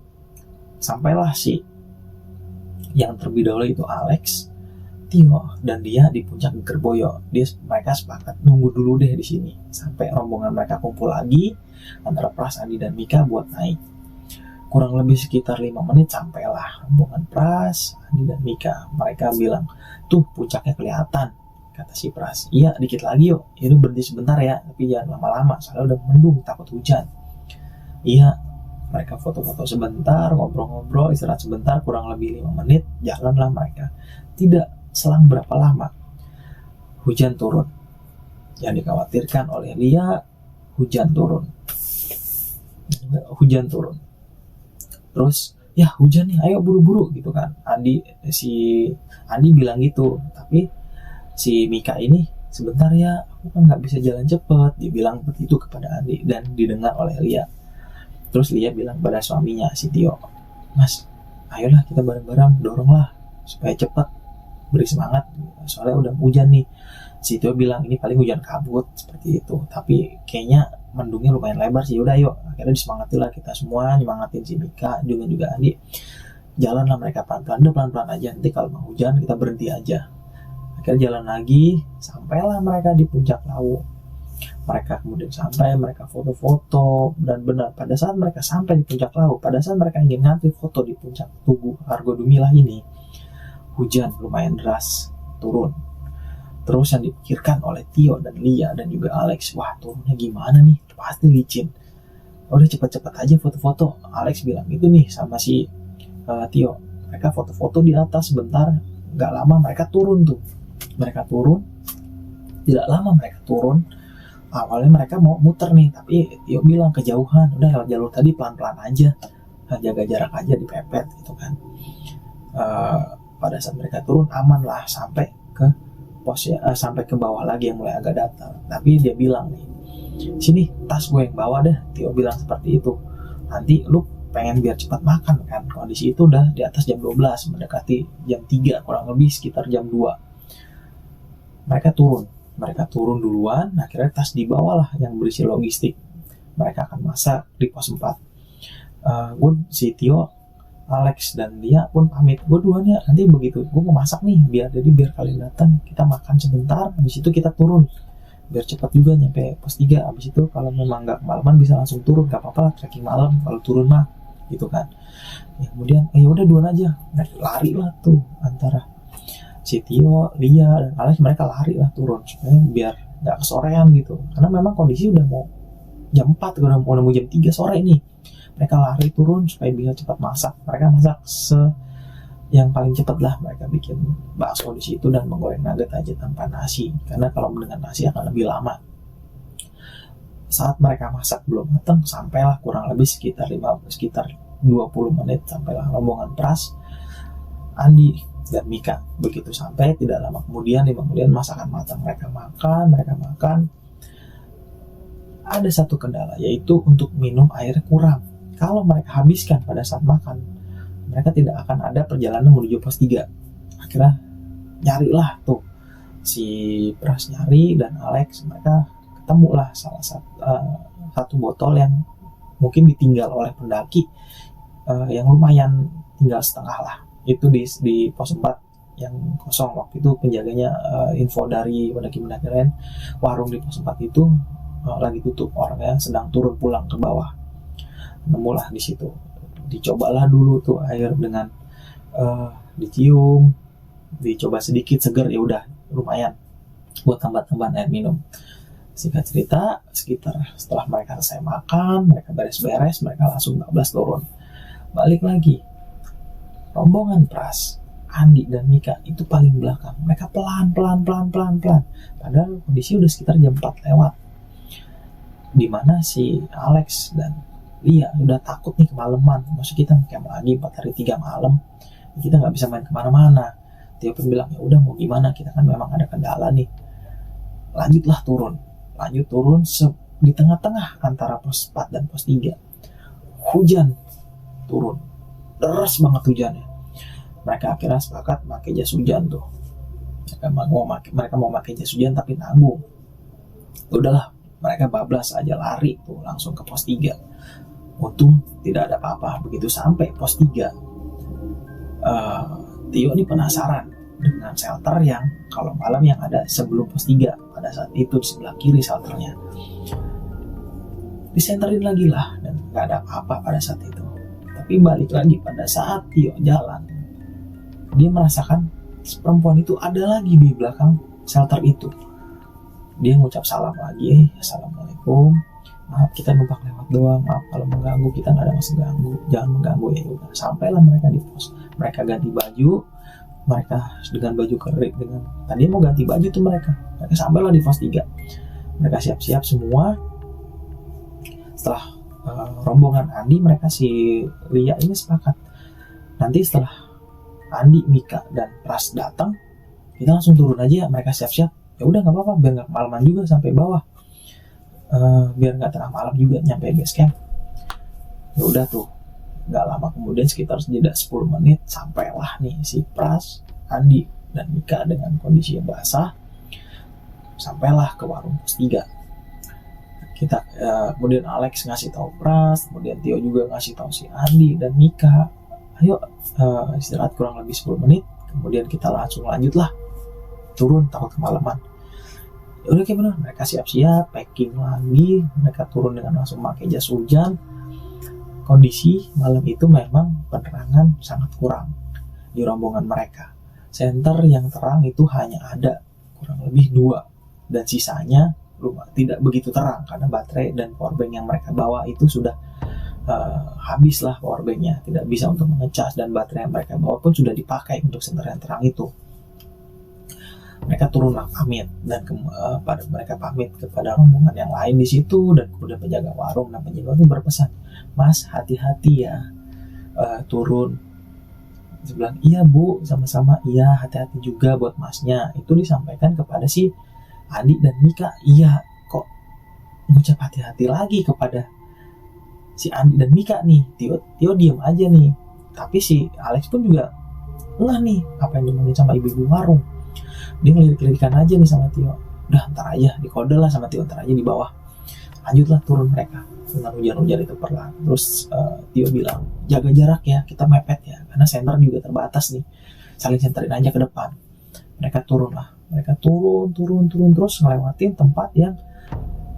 sampailah si yang terlebih dahulu itu Alex, Tio, dan dia di puncak Gegerboyo. Mereka sepakat nunggu dulu deh di sini sampai rombongan mereka kumpul lagi antara Pras, Andi, dan Mika buat naik. Kurang lebih sekitar 5 menit sampailah rombongan Pras, Andi, dan Mika. Mereka bilang, tuh puncaknya kelihatan, kata si Pras. Iya, dikit lagi yuk, ini berhenti sebentar ya, tapi jangan lama-lama, soalnya udah mendung, takut hujan. Iya, mereka foto-foto sebentar, ngobrol-ngobrol, istirahat sebentar, kurang lebih 5 menit, jalanlah mereka. Tidak selang berapa lama, hujan turun. Yang dikhawatirkan oleh Lia, hujan turun. Terus ya hujan nih, ayo buru-buru gitu kan. Si Andi bilang gitu, tapi si Mika ini, sebentar ya, aku kan nggak bisa jalan cepet, dia bilang begitu kepada Andi, dan didengar oleh Lia. Terus Lia bilang pada suaminya si Tio, Mas, ayolah kita bareng-bareng, doronglah supaya cepat, beri semangat, soalnya udah hujan nih. Si Tio bilang ini paling hujan kabut seperti itu, tapi kayaknya mendungnya lumayan lebar sih. Udah yuk, akhirnya disemangatin lah kita semua, nyemangatin si Mika juga Andi. Jalan lah mereka pelan-pelan, udah pelan-pelan aja, nanti kalau mau hujan kita berhenti aja. Akhirnya jalan lagi, sampailah mereka di puncak Lawu. Mereka kemudian sampai, mereka foto-foto, dan benar pada saat mereka sampai di puncak Lawu, pada saat mereka ingin ngambil foto di puncak Tugu Argo Dumilah ini, hujan lumayan deras turun. Terus yang dipikirkan oleh Tio dan Lia dan juga Alex, wah turunnya gimana nih, pasti licin. Udah cepet-cepet aja foto-foto. Alex bilang gitu nih sama si Tio, mereka foto-foto di atas sebentar, gak lama mereka turun tuh. Mereka turun, tidak lama mereka turun. Awalnya mereka mau muter nih, tapi Tio bilang kejauhan, udah lewat jalur tadi pelan-pelan aja, jaga jarak aja, dipepet gitu kan. Pada saat mereka turun aman lah, sampai ke posnya, sampai ke bawah lagi yang mulai agak datar. Tapi dia bilang nih, sini tas gue yang bawa deh, Tio bilang seperti itu. Nanti lu pengen biar cepat makan kan, kondisi itu udah di atas jam 12, mendekati jam 3 kurang lebih, sekitar jam 2. Mereka turun duluan, akhirnya tas dibawa lah yang berisi logistik. Mereka akan masak di pos 4. Si Tio, Alex dan dia pun pamit, gue duluan ya, nanti begitu gue mau masak nih, biar kalian datang, kita makan sebentar, habis itu kita turun, biar cepat juga nyampe pos 3. Habis itu kalau memang nggak kemalaman bisa langsung turun, gak apa-apa lah trekking malam kalau turun mah gitu kan. Ya, kemudian ya udah duluan aja, lari lah tuh antara si Tio, Lia dan Alex, mereka lari lah turun supaya biar nggak kesorean gitu, karena memang kondisi udah mau jam 4, udah mau jam 3 sore ini. Mereka lari turun supaya bisa cepat masak. Mereka masak yang paling cepat lah. Mereka bikin bakso di situ dan menggoreng nugget aja tanpa nasi, karena kalau dengan nasi akan lebih lama. Saat mereka masak belum matang, sampailah kurang lebih sekitar 20 menit, sampailah rombongan Pras, Andi dan Mika. Begitu sampai, tidak lama kemudian, 5 menit masakan matang. Mereka makan. Ada satu kendala, yaitu untuk minum air kurang. Kalau mereka habiskan pada saat makan, mereka tidak akan ada perjalanan menuju pos 3. Akhirnya nyarilah tuh si Pras nyari dan Alex, mereka ketemulah salah satu botol yang mungkin ditinggal oleh pendaki, yang lumayan tinggal setengah lah. Itu di pos 4 yang kosong waktu itu. Penjaganya info dari pendaki-pendaki lain, warung di pos 4 itu lagi tutup, orangnya sedang turun pulang ke bawah. Nemulah di situ, dicobalah dulu tuh air dengan dicium, dicoba sedikit seger, ya udah lumayan buat tambahan air minum. Singkat cerita, setelah mereka selesai makan, mereka beres-beres, mereka langsung 14 turun. Balik lagi, rombongan Pras, Andi dan Mika itu paling belakang. Mereka pelan. Padahal kondisi udah sekitar jam 4 lewat. Dimana si Alex dan Lia udah takut nih kemalaman. Maksud kita camp lagi 4 hari 3 malam, kita nggak bisa main kemana-mana. Tio pun bilang, ya udah mau gimana, kita kan memang ada kendala nih. Lanjut turun di tengah-tengah antara pos 4 dan pos 3. Hujan turun, deras banget hujannya. Mereka akhirnya sepakat pakai jas hujan tuh. Mereka mau pakai jas hujan tapi nanggung. Udahlah, mereka bablas aja, lari tuh langsung ke pos 3. Untung tidak ada apa-apa. Begitu sampai pos 3, Tio ini penasaran dengan shelter yang kalau malam yang ada sebelum pos 3. Pada saat itu di sebelah kiri shelternya. Disenterin lagi lah, dan gak ada apa-apa pada saat itu. Tapi balik lagi pada saat Tio jalan, dia merasakan perempuan itu ada lagi di belakang shelter itu. Dia ngucap salam lagi, assalamualaikum, maaf kita numpang lewat doang, maaf kalau mengganggu, kita nggak ada maksud ganggu, jangan mengganggu ya udah. Sampailah mereka di pos, mereka ganti baju, mereka dengan baju kering, tadi mau ganti baju tuh mereka sampailah di pos 3. Mereka siap-siap semua. Setelah rombongan Andi, mereka si Lia ini sepakat, Nanti setelah Andi, Mika, dan Pras datang, kita langsung turun aja, mereka siap-siap. Ya udah nggak apa-apa, biar nggak kemalaman juga sampai bawah, biar nggak tengah malam juga nyampe base camp. Ya udah tuh, nggak lama kemudian sekitar jeda 10 menit sampailah nih si Pras, Andi, dan Mika dengan kondisi yang basah. Sampailah ke warung pos 3. Kita kemudian Alex ngasih tahu Pras, kemudian Tio juga ngasih tahu si Andi dan Mika, ayo istirahat kurang lebih 10 menit, kemudian kita langsung lanjut lah turun, takut kemalaman. Ya udah kayak bener, mereka siap-siap packing lagi, mereka turun dengan langsung pakai jas hujan. Kondisi malam itu memang penerangan sangat kurang di rombongan mereka. Senter yang terang itu hanya ada kurang lebih 2, dan sisanya tidak begitu terang karena baterai dan powerbank yang mereka bawa itu sudah habis lah powerbanknya, tidak bisa untuk mengecas, dan baterai yang mereka bawa pun sudah dipakai untuk senter yang terang itu. Mereka turunlah pamit, dan mereka pamit kepada rombongan yang lain di situ, dan kemudian penjaga warung dan penjaga itu berpesan, Mas hati-hati ya turun. Dia bilang, iya Bu, sama-sama, iya hati-hati juga buat masnya. Itu disampaikan kepada si Andi dan Mika. Iya, kok ngucap hati-hati lagi kepada si Andi dan Mika nih. Tio diem aja nih. Tapi si Alex pun juga enggak nih apa yang dimauin sama ibu-ibu warung. Dia ngelirik-lirikan aja nih sama Tio. Udah ntar aja, dikode lah sama Tio, ntar aja di bawah. Lanjutlah turun mereka dengan hujan-hujan itu perlahan. Terus Tio bilang, jaga jarak ya, kita mepet ya, karena center juga terbatas nih, saling centerin aja ke depan. Mereka turun lah, mereka turun terus ngelewatin tempat yang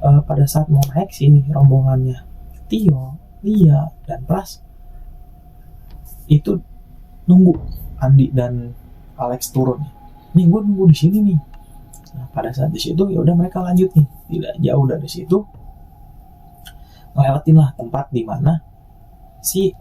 pada saat mau naik si rombongannya Tio, Lia, dan Pras itu nunggu Andi dan Alex turun. Nih gue nunggu di sini nih. Nah, pada saat di situ ya udah mereka lanjut nih, tidak jauh dari situ ngelewatin lah tempat di mana si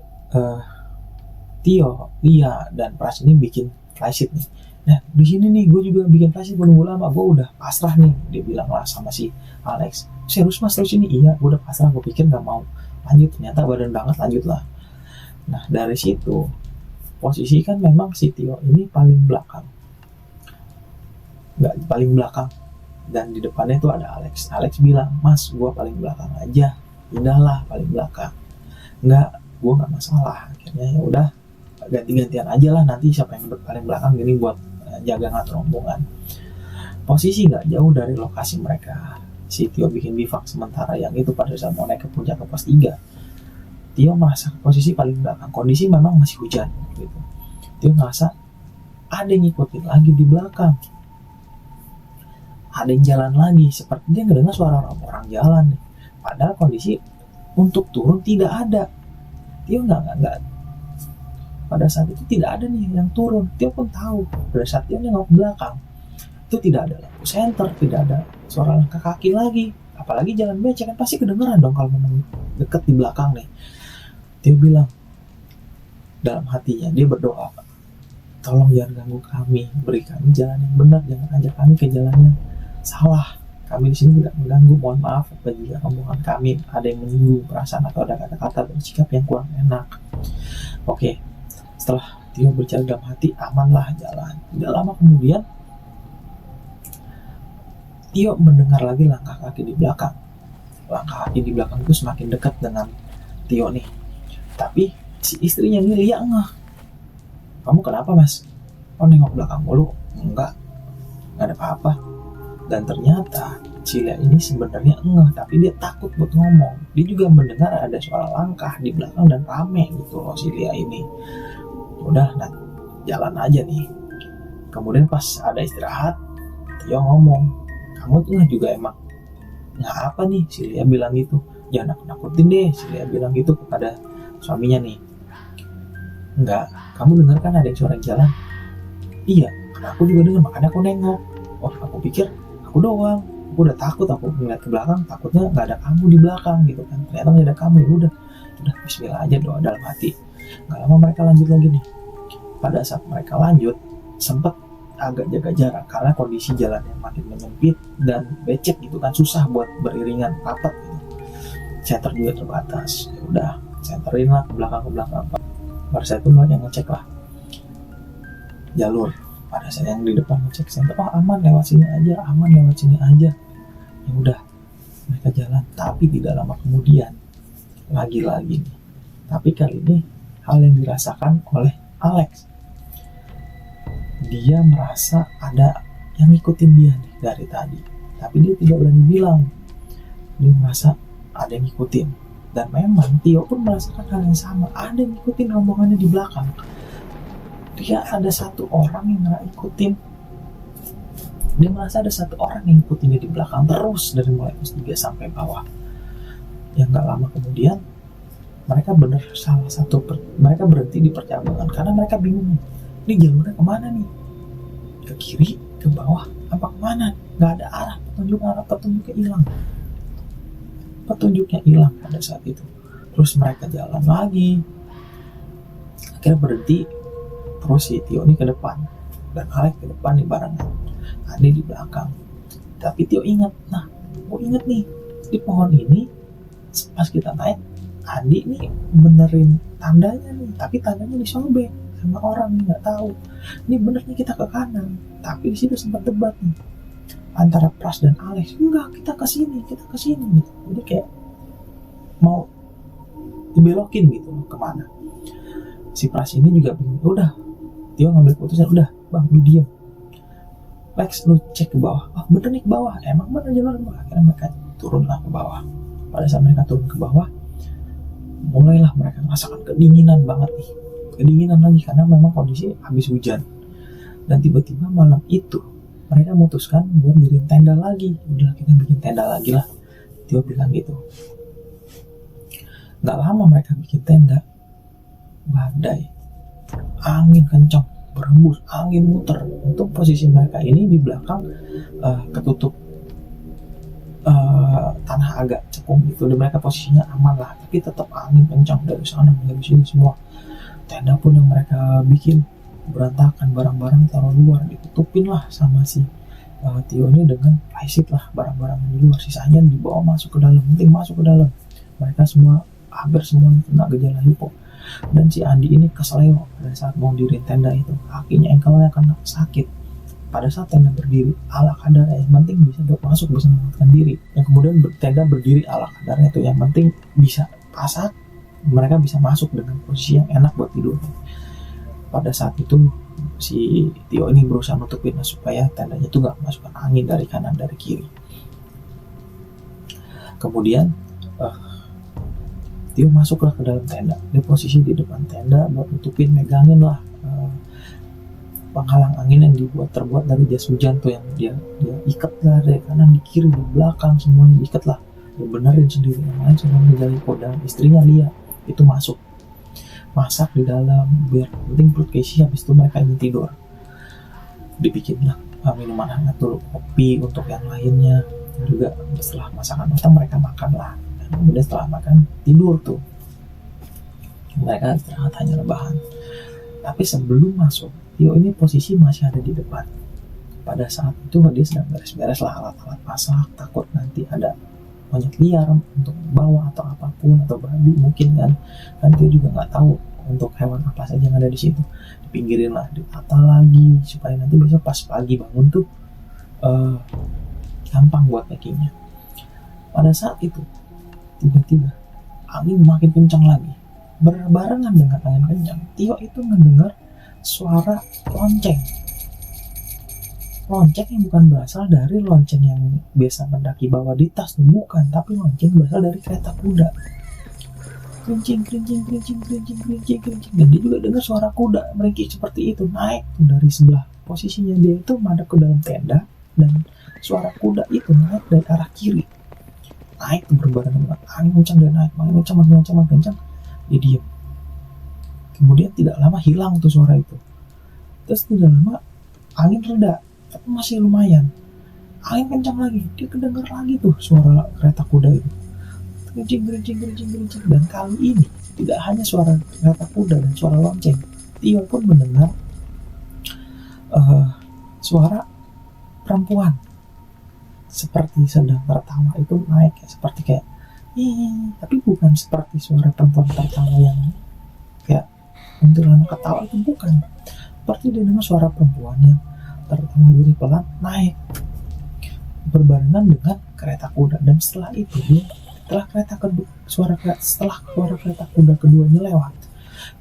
Tio, Lia, dan Pras ini bikin flysheet nih. Nah di sini nih gue juga bikin flysheet, gue nunggu lama, gue udah pasrah nih. Dia bilang lah sama si Alex, serius mas terus ini? Iya, gue udah pasrah, gue pikir nggak mau lanjut, ternyata badan banget, lanjut lah. Nah dari situ posisi kan memang si Tio ini paling belakang, nggak paling belakang, dan di depannya itu ada Alex. Alex bilang, mas gue paling belakang aja, pindahlah paling belakang. Enggak, gue nggak masalah. Akhirnya ya udah ganti-gantian aja lah, nanti siapa yang paling belakang gini buat jaga ngatur rombongan. Posisi nggak jauh dari lokasi mereka si Tio bikin bivak sementara yang itu pada saat mau naik ke puncak ke pos 3. Tio merasa posisi paling belakang, kondisi memang masih hujan gitu. Tio ngerasa ada yang ngikutin lagi di belakang, ada yang jalan lagi, seperti dia ngedengar suara orang jalan nih. Padahal kondisi untuk turun tidak ada. Tio nggak pada saat itu tidak ada nih yang turun. Tio pun tahu pada saat Tio nengok ke belakang itu tidak ada lampu senter, tidak ada suara langkah kaki lagi, apalagi jalan becek kan pasti kedengeran dong kalau memang deket di belakang nih. Tio bilang dalam hatinya, dia berdoa, tolong jangan ganggu kami, beri kami jalan yang benar, jangan ajak kami ke jalan yang salah. Kami di sini tidak mengganggu, mohon maaf apabila omongan kami ada yang menyinggung perasaan atau ada kata-kata bersikap yang kurang enak. Oke, setelah Tio berjalan dalam hati, amanlah jalan. Tidak lama kemudian Tio mendengar lagi langkah kaki di belakang. Langkah kaki di belakang itu semakin dekat dengan Tio nih. Tapi si istrinya ini Lia ngeh. Kamu kenapa mas? Oh nengok belakang mulu? Enggak ada apa-apa. Dan ternyata si Lia ini sebenarnya ngeh, tapi dia takut buat ngomong. Dia juga mendengar ada suara langkah di belakang dan rame gitu loh si Lia ini. Udah, nah jalan aja nih. Kemudian pas ada istirahat, Tio ngomong, kamu tuh juga emang nggak apa nih? Si Lia bilang gitu. Jangan nakut-nakutin deh, si Lia bilang gitu kepada suaminya nih. Enggak, kamu dengar kan ada suara jalan? Iya, karena aku juga dengar, makanya aku nengok. Oh, aku pikir aku doang. Aku udah takut, aku ngeliat ke belakang, takutnya nggak ada kamu di belakang gitu kan. Ternyata nggak ada kamu, ya udah Bismillah aja, doa dalam hati. Nggak lama mereka lanjut lagi nih. Pada saat mereka lanjut, sempat agak jaga jarak karena kondisi jalan yang makin menyempit dan becek gitu kan, susah buat beriringan rapat gitu. Center juga terbatas. Ya udah, centerin lah ke belakang. Pada saat itu mereka ngecek lah jalur. Pada saat yang di depan ngecek senter, oh aman lewat sini aja. Ya udah, mereka jalan. Tapi tidak lama kemudian, lagi-lagi nih, tapi kali ini hal yang dirasakan oleh Alex. Dia merasa ada yang ngikutin dia nih dari tadi, tapi dia tidak berani bilang. Dia merasa ada yang ngikutin, dan memang Tio pun merasakan hal yang sama. Ada yang ngikutin rombongannya di belakang. Dia ada satu orang yang nggak ikutin. Dia merasa ada satu orang yang ngikutin dia di belakang terus dari mulai pos 3 sampai bawah. Yang nggak lama kemudian mereka mereka berhenti di percabangan karena mereka bingung. Ini jalurnya kemana nih? Ke kiri, ke bawah, apa kemana? Nggak ada arah petunjuknya hilang. Petunjuknya hilang pada saat itu. Terus mereka jalan lagi. Akhirnya berhenti. Terus si Tio ini ke depan dan Alex ke depan di barengan. Adi di belakang. Tapi Tio ingat, gue inget nih di pohon ini pas kita naik, Adi nih benerin tandanya nih, tapi tandanya disobek sama orang nggak tahu. Ini bener nih kita ke kanan, tapi di situ sempat debat nih antara Pras dan Alex. Enggak, kita ke sini. Jadi kayak mau dibelokin gitu kemana. Si Pras ini juga bingung. Udah, Tio ngambil keputusan, udah bang lu diam. Lex lu cek ke bawah. Oh bener nih ke bawah. Emang bener jalur ke bawah. Akhirnya mereka turunlah ke bawah. Pada saat mereka turun ke bawah, mulailah mereka merasakan kedinginan banget nih. Kedinginan lagi karena memang kondisi habis hujan. Dan tiba-tiba malam itu mereka memutuskan buat bikin tenda lagi. Udah kita bikin tenda lagi lah. Tio bilang gitu. Gak lama mereka bikin tenda, badai, angin kencang berhembus, angin muter. Untuk posisi mereka ini di belakang ketutup tanah agak cekung gitu, dan mereka posisinya aman lah, tapi tetap angin kencang dari sana dari sini semua. Tenda pun yang mereka bikin berantakan, barang-barang taruh luar, ditutupin lah sama si Tio nya dengan plywood lah, barang-barang di luar, sisanya dibawa masuk ke dalam. Penting masuk ke dalam, mereka semua hampir semuanya kena gejala hipo. Dan si Andi ini keseleo pada saat mau diriin tenda itu, kakinya engkelnya kena sakit. Pada saat tenda berdiri ala kadarnya, yang penting bisa masuk, bisa menguatkan diri. Yang kemudian tenda berdiri ala kadarnya itu, yang penting bisa pasak, mereka bisa masuk dengan posisi yang enak buat tidur. Pada saat itu si Tio ini berusaha nutupin supaya tendanya itu gak masukkan angin dari kanan dari kiri. Kemudian Tio masuklah ke dalam tenda. Dia posisi di depan tenda buat nutupin, megangin lah penghalang angin yang terbuat dari jas hujan tuh, yang dia ikat lah dari kanan di kiri di belakang, semuanya diikat lah. Dia benerin sendiri. Yang lain cuma menjadi dan istrinya Lia itu masak di dalam biar penting perut keisi. Habis itu mereka ingin tidur, dibikinlah minuman hangat dulu, kopi untuk yang lainnya juga. Setelah masakan matang mereka makan lah, dan kemudian setelah makan tidur tuh mereka istirahat, hanya rebahan. Tapi sebelum masuk, Tio ini posisi masih ada di depan. Pada saat itu dia sedang beres-beres lah alat-alat masak, takut nanti ada monyet liar untuk bawa atau apapun, atau babi mungkin kan Tio juga nggak tahu untuk hewan apa saja yang ada di situ. Dipinggirin lah, ditata lagi supaya nanti besok pas pagi bangun tuh gampang buat packingnya. Pada saat itu tiba-tiba angin makin kencang lagi. Berbarengan dengan angin kencang, Tio itu mendengar suara lonceng yang bukan berasal dari lonceng yang biasa pendaki bawa di tas, bukan, tapi lonceng berasal dari kereta kuda. Kerincing, dan dia juga dengar suara kuda meringkik seperti itu, naik tuh dari sebelah. Posisinya dia itu madep ke dalam tenda, dan suara kuda itu naik dari arah kiri, naik tuh berbarengan dengan angin kencang, dan naik makin kencang. Dia diam. Kemudian tidak lama hilang tuh suara itu. Terus tidak lama angin reda, tapi masih lumayan. Angin kencang lagi, dia kedengar lagi tuh suara kereta kuda itu. Gerincing. Dan kali ini tidak hanya suara kereta kuda dan suara lonceng, Tio pun mendengar suara perempuan seperti sedang tertawa, itu naik seperti kayak tapi bukan seperti suara perempuan tertawa yang kayak kuntilanak ketawa itu bukan. Seperti dia dengar suara perempuan yang tertawa diri pelan naik berbarengan dengan kereta kuda. Dan setelah itu setelah suara kereta kuda keduanya lewat,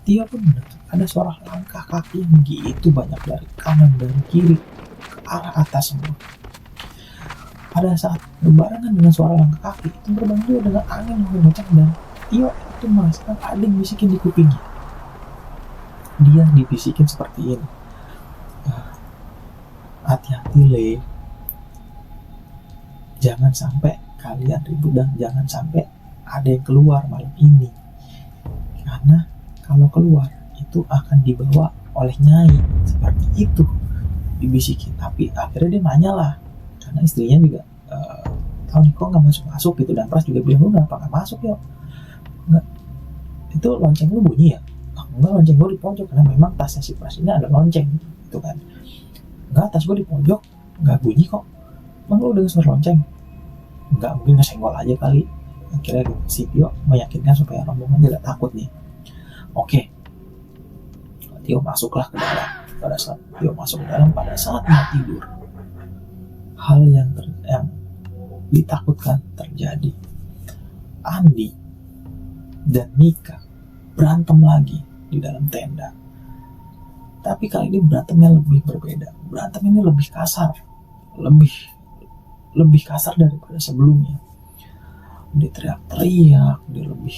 Tio pun mendengar ada suara langkah kaki yang begitu banyak dari kanan dan kiri ke arah atas semua. Pada saat berbarengan dengan suara langkah kaki itu berbantu dengan angin yang kencang, dan Tio itu merasakan ada yang bisikin di kupingnya. Dia dibisikin seperti ini, hati-hati Le, jangan sampai kalian ribut dan jangan sampai ada yang keluar malam ini, karena kalau keluar itu akan dibawa oleh Nyai. Seperti itu dibisikin. Tapi akhirnya dia nanya lah, karena istrinya juga tahu nih kok nggak masuk gitu, dan Pras juga bilang lu nggak masuk ya, nggak, itu lonceng lu bunyi ya? Enggak, lonceng gue di pojok, karena memang tasnya si Pras ini ada lonceng gitu kan. Enggak, tas gue di pojok nggak bunyi kok. Emang lu udah suara lonceng? Enggak, mungkin ngesenggol aja kali. Akhirnya si Tio meyakinkan supaya rombongan tidak takut nih. Oke, Tio masuklah ke dalam. Pada saat Tio masuk ke dalam, pada saat mau tidur, hal yang ditakutkan terjadi. Andi dan Mika berantem lagi di dalam tenda. Tapi kali ini berantemnya lebih berbeda. Berantem ini lebih kasar, lebih kasar daripada sebelumnya. Dia teriak-teriak, dia lebih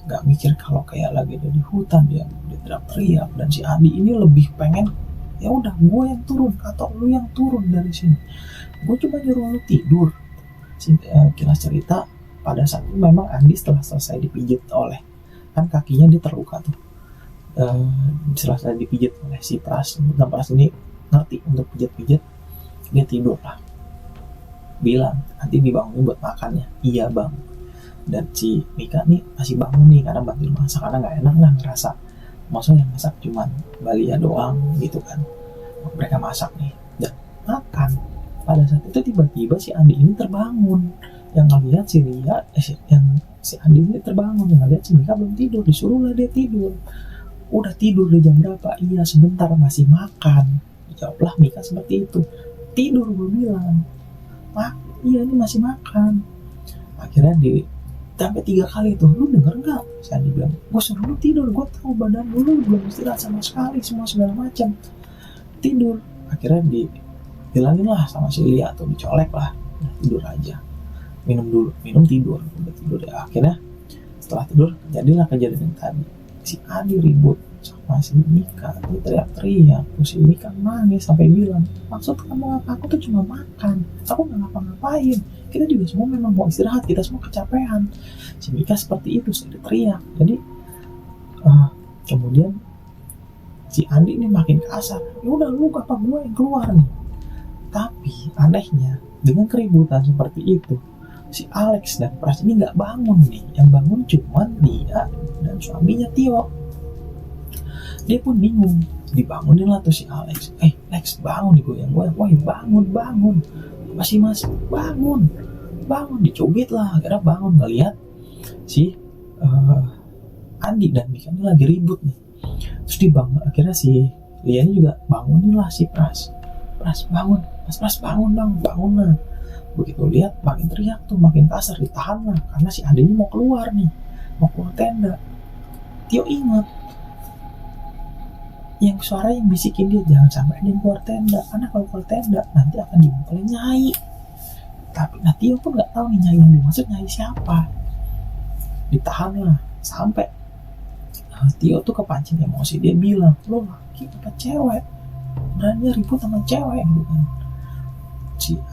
nggak mikir kalau kayak lagi ada di hutan, dia teriak-teriak. Dan si Andi ini lebih pengen, ya udah gue yang turun atau lu yang turun dari sini, gue cuma nyuruh lu tidur. Kilas cerita pada saat itu memang Andi setelah selesai dipijit oleh, kan kakinya dia terluka tuh, setelah dipijit oleh si Pras, dan Pras ini ngerti untuk pijat-pijat, dia tidur lah. Bilang nanti dibangunin buat makannya. Iya bang. Dan si Mika nih masih bangun nih karena bantuin masak, karena nggak enak lah ngerasa maksudnya yang masak cuman Balia doang gitu kan. Mereka masak nih dan makan. Pada saat itu tiba-tiba si Andi ini terbangun, yang ngelihat si Andi ini terbangun, yang ngelihat si Mika belum tidur, disuruhlah dia tidur. Udah tidur di jam berapa? Iya sebentar, masih makan. Jawablah Mika seperti itu. Tidur gue bilang. Iya ini masih makan. Akhirnya sampai 3 kali tuh, lu denger nggak? Si Andi bilang, gue suruh lu tidur, gue tahu badan lu belum istirahat sama sekali, semua segala macam. Tidur. Akhirnya dibilangin lah sama si Lia atau dicolek lah, tidur aja, minum dulu, minum tidur, udah tidur ya. Akhirnya setelah tidur jadilah kejadian yang tadi, si Andi ribut sama si Mika, dia teriak-teriak, terus si Mika nangis sampai bilang, maksud kamu apa? Aku tuh cuma makan, aku nggak ngapa-ngapain, kita juga semua memang mau istirahat, kita semua kecapean. Si Mika seperti itu, saya teriak. Jadi kemudian si Andi ini makin kasar, ya udah lu apa gue yang keluar nih. Tapi anehnya dengan keributan seperti itu, si Alex dan Pras ini nggak bangun nih, yang bangun cuman dia dan suaminya Tio. Dia pun bingung, dibangunin lah tuh si Alex. Lex bangun, digoyang-goyang, woi bangun, masih bangun, dicubit lah. Akhirnya bangun ngeliat si Andi dan Mika ini lagi ribut nih. Terus dibangun, akhirnya si Lia ini juga bangunin lah si Pras bangun, Pras bangun dong, bangun lah. Begitu lihat makin teriak tuh, makin kasar, ditahan lah karena si Andi ini mau keluar tenda. Tio ingat yang suara yang bisikin dia, jangan sampai ada yang keluar tenda, karena kalau keluar tenda nanti akan dibukulin Nyai. Tapi Tio pun nggak tahu nih Nyai yang dimaksud Nyai siapa. Ditahan lah sampai Tio tuh kepancing emosi, dia bilang, lo laki apa cewek, berani ribut sama cewek gitu kan.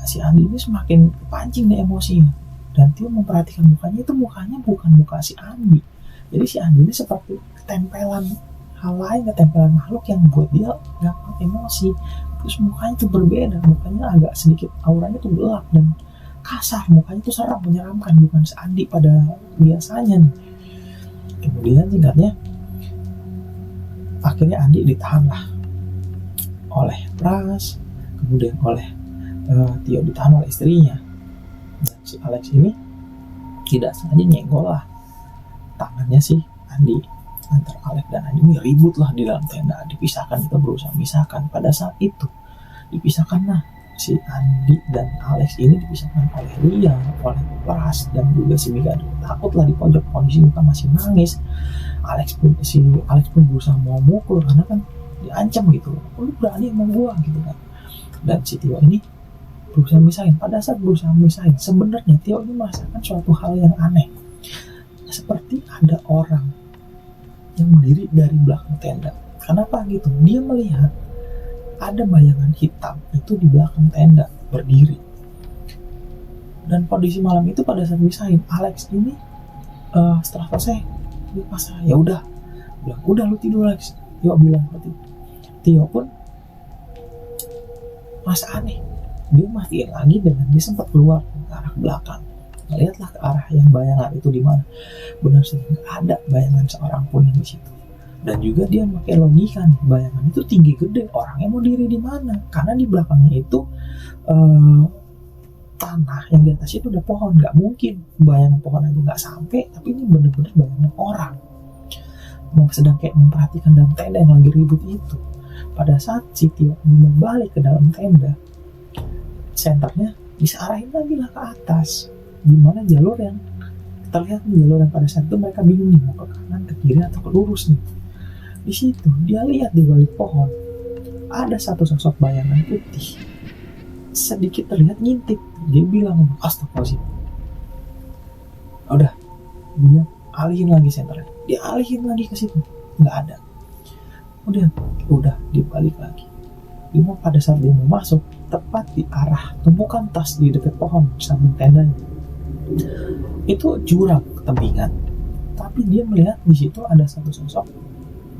Si Andi ini semakin kepancing deh emosinya, dan Tio memperhatikan mukanya bukan muka si Andi. Jadi si Andi ini seperti ketempelan hal lain, ketempelan makhluk yang buat dia gampang emosi. Terus mukanya tuh berbeda, mukanya agak sedikit auranya tuh gelap dan kasar, mukanya tuh seram, menyeramkan, bukan si Andi pada biasanya nih. Kemudian singkatnya, akhirnya Andi ditahan lah oleh Pras, kemudian oleh Tio ditahan oleh istrinya. Dan si Alex ini tidak sengaja nyenggol lah tangannya si Andi. antara Alex dan Andi ini ribut lah di dalam tenda, dipisahkan, kita berusaha memisahkan. Pada saat itu dipisahkanlah si Andi dan Alex ini, dipisahkan oleh Lia, oleh Pras, dan juga si Mika. Takutlah di pojok, kondisi Mika masih nangis. Alex pun berusaha mau mukul karena kan diancam gitu, lu berani sama gua gitu kan. Dan si Tio ini berusaha misahin. Pada saat berusaha misahin, sebenarnya Tio ini merasakan suatu hal yang aneh, seperti ada orang yang berdiri dari belakang tenda. Kenapa gitu? Dia melihat ada bayangan hitam itu di belakang tenda berdiri. Dan kondisi malam itu pada saat misahin, Alex ini setelah selesai dia pasrah, ya udah, bilang udah lu tidur Alex. Tio bilang seperti itu. Tio pun masa aneh, dia matiin lagi dengan dia sempat keluar ke arah belakang. Lihatlah ke arah yang bayangan itu di mana. Benar saja nggak ada bayangan seorang pun di situ. Dan juga dia pakai logika nih, bayangan itu tinggi gede, orangnya mau diri di mana? Karena di belakangnya itu tanah yang di atas itu udah pohon, nggak mungkin bayangan pohon aja nggak sampai, tapi ini bener-bener bayangan orang. Sedang kayak memperhatikan dalam tenda yang lagi ribut itu. Pada saat si Tio ini mau balik ke dalam tenda, senternya bisa arahin lagi lah ke atas, dimana jalur yang terlihat nih, jalur yang pada saat itu mereka bingung nih mau ke kanan, ke kiri, atau ke lurus nih. Di situ dia lihat di balik pohon ada satu sosok bayangan putih sedikit terlihat ngintip. Dia bilang astagfirullahaladzim. Udah, dia alihin lagi senternya, dia alihin lagi ke situ, nggak ada. Kemudian udah dibalik lagi. Dia mau, pada saat dia mau masuk tepat di arah tumpukan tas di dekat pohon samping tendanya, itu jurang ketembingan, tapi dia melihat di situ ada satu sosok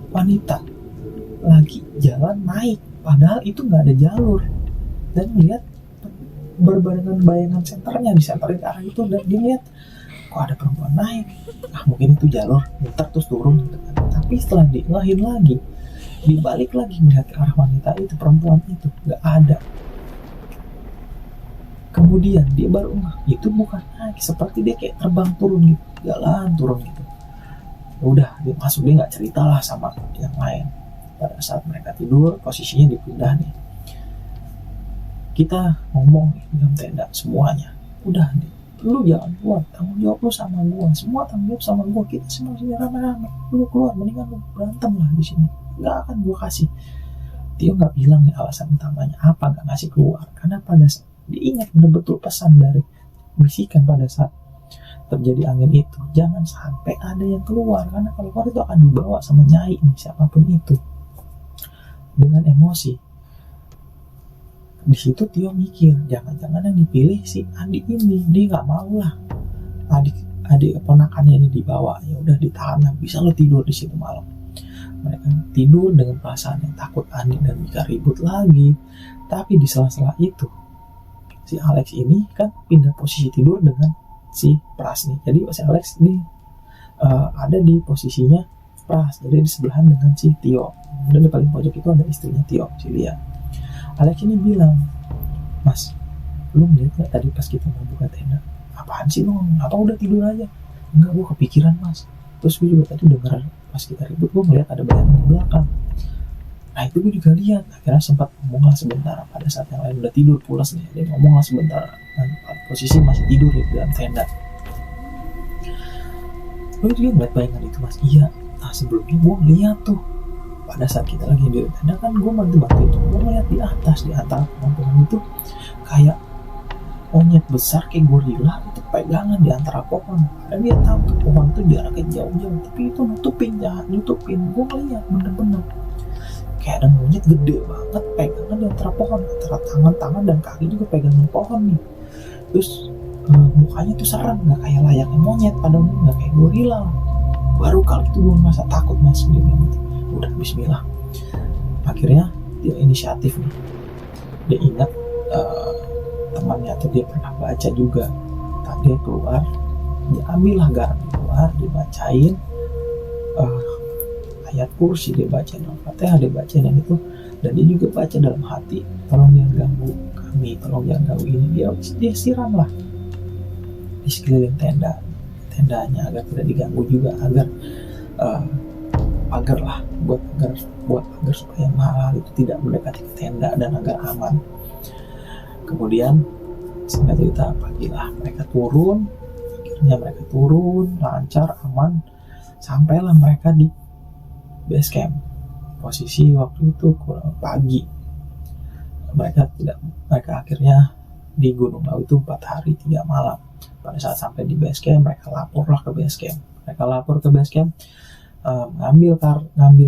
wanita lagi jalan naik, padahal itu nggak ada jalur. Dan melihat berbarengan bayangan senternya, disenterin ke arah itu, dan dia lihat kok ada perempuan naik, mungkin itu jalur, muter terus turun gitu kan. Tapi setelah dilahin lagi, dibalik lagi melihat ke arah wanita itu, perempuan itu nggak ada. Kemudian dia baru itu bukan naik, seperti dia kayak terbang turun gitu, jalan turun gitu. Udah, dia masuk, dia nggak ceritalah sama yang lain. Pada saat mereka tidur, posisinya dipindah nih. Kita ngomong nih dalam tenda semuanya. Udah nih, lu jangan keluar, tanggung jawab lu sama gua, semua tanggung jawab sama gua, kita semua sini rame-rame. Lu keluar, mendingan lu berantem lah di sini. Nggak akan gua kasih. Tio nggak bilang nih alasan utamanya apa nggak ngasih keluar, karena pada saat diingat betul-betul pesan dari bisikan pada saat terjadi angin itu, jangan sampai ada yang keluar, karena kalau keluar itu akan dibawa sama Nyai nih, siapapun itu, dengan emosi. Di situ Tio mikir, jangan-jangan yang dipilih si Andi ini, dia nggak mau lah adik ponakannya ini dibawa. Ya udah, ditahan, bisa lo tidur di situ malam. Mereka tidur dengan perasaan yang takut Andi dan Mika ribut lagi. Tapi di sela-sela itu, si Alex ini kan pindah posisi tidur dengan si Pras nih. Jadi si Alex ini ada di posisinya Pras, jadi di sebelahan dengan si Tio. Dan di paling pojok itu ada istrinya Tio, si Lia. Alex ini bilang, Mas, lu ngeliat gak tadi pas kita mau buka tenda? Apaan sih lu? Apa udah tidur aja? Enggak, gue kepikiran Mas. Terus gue juga tadi denger pas kita ribut, gue ngeliat ada bayangan di belakang. Nah itu gue juga lihat. Akhirnya sempat ngomong lah sebentar. Pada saat yang lain udah tidur pulas nih, dia ngomong lah sebentar. Dan posisi masih tidur ya di dalam tenda. Lu juga ngeliat bayangan itu Mas? Iya. Nah sebelumnya gue ngeliat tuh, pada saat kita lagi di tenda kan gue bantu-bantu itu, gue ngeliat di atas, di antara pohon itu kayak monyet besar kayak gorila itu pegangan di antara pohon. Dan dia tahu tuh pohon itu jaraknya jauh-jauh, tapi itu nutupin. Gue ngeliat bener-bener kayak ada monyet gede banget pegangan di antara pohon, antara tangan dan kaki juga pegangan pohon nih. Terus mukanya tuh serem, nggak kayak layaknya monyet, pada umumnya nggak kayak gorila. Baru kali itu gue merasa takut Mas, dia bilang gitu. Udah, bismillah. Akhirnya dia inisiatif nih, dia ingat temannya tuh dia pernah baca juga. Tadi dia keluar, dia ambillah garam keluar, dibacain ayat kursi, dia baca dalam Fatihah, dia baca dan itu, dan dia juga baca dalam hati, tolong jangan ganggu kami, tolong jangan ganggu ini. Dia siram lah di sekeliling tendanya agar tidak diganggu juga, agar pagar lah, buat pagar supaya hal itu tidak mendekati ke tenda dan agar aman. Kemudian singkat cerita pagilah mereka turun, akhirnya mereka turun lancar aman, sampailah mereka di base camp. Posisi waktu itu kurang pagi. Mereka akhirnya di Gunung Lawu itu 4 hari 3 malam. Pada saat sampai di base camp, mereka laporlah ke base camp. Mereka lapor ke base camp, ngambil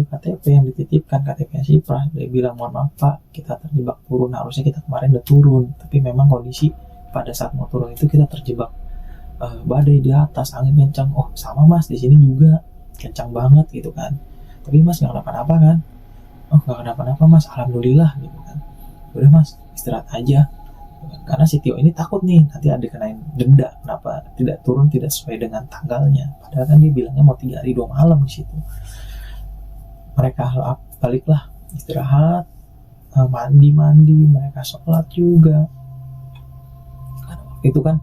KTP yang dititipkan, KTP-nya si Pras. Dia bilang, mohon maaf Pak, kita terjebak turun. Harusnya kita kemarin udah turun, tapi memang kondisi pada saat mau turun itu kita terjebak badai di atas, angin kencang. Oh sama Mas, di sini juga kencang banget gitu kan. Tapi Mas nggak kenapa-napa kan? Oh nggak kenapa-napa Mas, alhamdulillah gitu kan. Udah Mas, istirahat aja. Karena si Tio ini takut nih nanti ada kenain denda kenapa tidak turun tidak sesuai dengan tanggalnya. Padahal kan dia bilangnya mau 3 hari 2 malam di situ. Mereka baliklah istirahat, mandi, mereka sholat juga. Karena waktu itu kan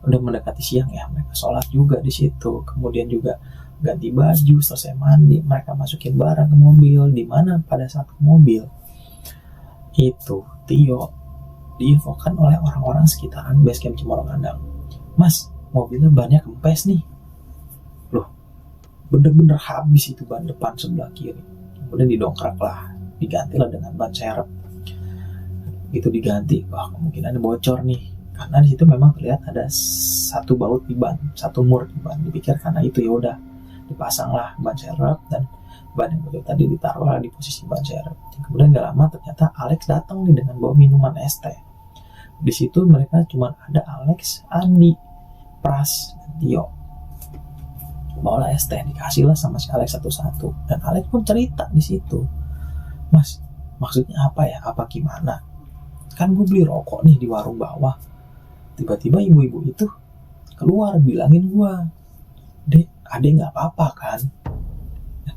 udah mendekati siang ya, mereka sholat juga di situ. Kemudian juga ganti baju, selesai mandi, mereka masukin barang ke mobil. Di mana pada saat ke mobil itu Tio diinfokan oleh orang-orang sekitaran basecamp Cemorokandang, Mas, mobilnya bannya kempes nih. Loh, bener-bener habis itu ban depan sebelah kiri. Kemudian didongkrak lah, digantilah dengan ban serep. Itu diganti, wah kemungkinan bocor nih. Karena di situ memang terlihat ada satu baut di ban, satu mur di ban. Dipikir karena itu ya udah dipasanglah ban serep dan ban yang bocor tadi ditaruhlah di posisi ban serep. Kemudian gak lama ternyata Alex datang nih dengan bawa minuman es teh. Di situ mereka cuma ada Alex, Andi, Pras, dan Tio. Bawalah es teh, dikasih lah sama si Alex satu-satu. Dan Alex pun cerita di situ, Mas, maksudnya apa ya? Apa gimana? Kan gue beli rokok nih di warung bawah. Tiba-tiba ibu-ibu itu keluar bilangin gue, Dek, adek nggak apa-apa kan?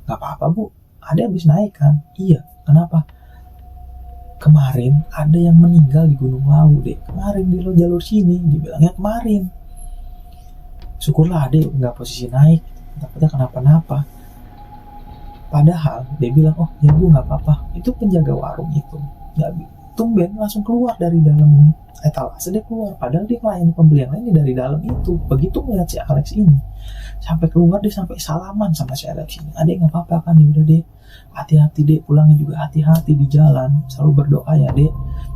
Nggak apa-apa Bu, adek habis naik kan? Iya, kenapa? Kemarin ada yang meninggal di Gunung Lawu deh. Kemarin di jalur sini, dibilangnya kemarin. Syukurlah adek nggak posisi naik, takutnya kenapa-napa. Padahal dia bilang, oh ya Bu nggak apa-apa. Itu penjaga warung itu, nggak tumben langsung keluar dari dalam etalase, dia keluar. Padahal dia melayani pembeli yang lainnya dari dalam itu. Begitu melihat si Alex ini, sampai keluar dia sampai salaman sama si Alex ini. Adek nggak apa-apa kan? Ya udah deh, hati-hati dek, pulangnya juga hati-hati di jalan, selalu berdoa ya dek.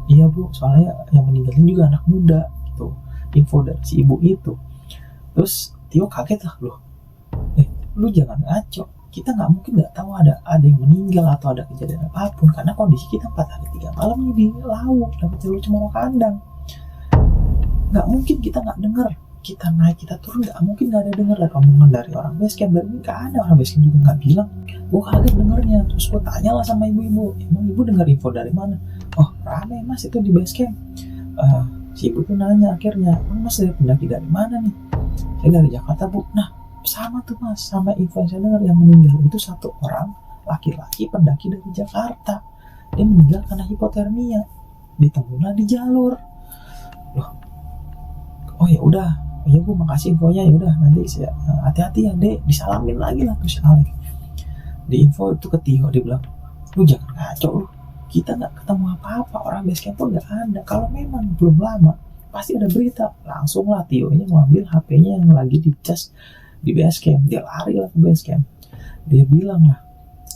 Iya Bu, soalnya yang meninggalin juga anak muda gitu. Info dari si ibu itu. Terus Tio kaget lah, loh, lu jangan ngaco, kita nggak mungkin nggak tahu ada yang meninggal atau ada kejadian apapun, karena kondisi kita 4 hari 3 malam ini di Lawu, dapat jalur Cemorokandang. Nggak mungkin kita nggak dengar, kita naik kita turun nggak mungkin nggak ada dengar dari omongan dari orang basecamp. Dan ini nggak ada orang basecamp juga nggak bilang. Gue kaget dengernya, terus gue tanya lah sama ibu-ibu, emang ibu dengar info dari mana? Oh rame Mas itu di basecamp. Si ibu tuh nanya akhirnya, Mas dari pendaki dari mana nih? Saya dari Jakarta Bu. Nah sama tuh Mas, sama info yang saya dengar, yang meninggal itu 1 orang laki-laki pendaki dari Jakarta. Dia meninggal karena hipotermia, ditemulah di jalur. Loh, oh ya udah, ya Bu makasih infonya, ya udah nanti saya hati-hati ya dek, disalamin lagi lah tuh si Alex. Di info itu ke Tio, dia bilang, lu jangan ngaco lu, kita nggak ketemu apa-apa, orang basecamp pun nggak ada. Kalau memang belum lama pasti ada berita. Langsung lah Tio ini mengambil HP-nya yang lagi dicas di basecamp, dia lari lah ke basecamp. Dia bilang lah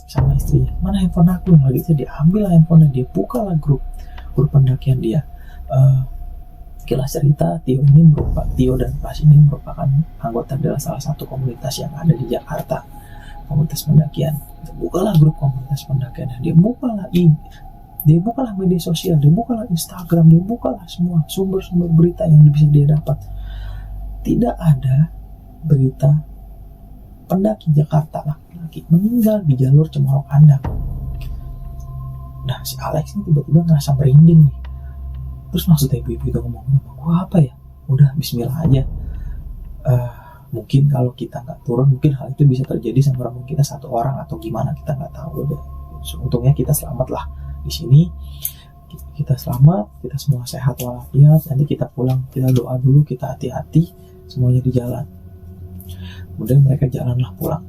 sama istrinya, mana handphone aku yang lagi itu, diambil lah handphonenya, dia buka lah grup pendakian dia. Kilas cerita, Tio dan Pras ini merupakan anggota dalam salah satu komunitas yang ada di Jakarta, komunitas pendakian. Bukalah grup komunitas pendakian, dia bukalah media sosial, dia bukalah Instagram, dia bukalah semua sumber-sumber berita yang bisa dia dapat. Tidak ada berita pendaki Jakarta laki-laki meninggal di jalur Cemorokandang. Nah si Alex ini tiba-tiba ngerasa merinding nih. Terus maksudnya ibu-ibu itu ngomong sama gue apa ya? Udah bismillah aja. Mungkin kalau kita nggak turun, mungkin hal itu bisa terjadi sama orang kita 1 orang atau gimana, kita nggak tahu. Udah, untungnya kita selamat lah di sini. Kita selamat, kita semua sehat walafiat. Nanti kita pulang, kita doa dulu, kita hati-hati semuanya di jalan. Kemudian mereka jalanlah pulang.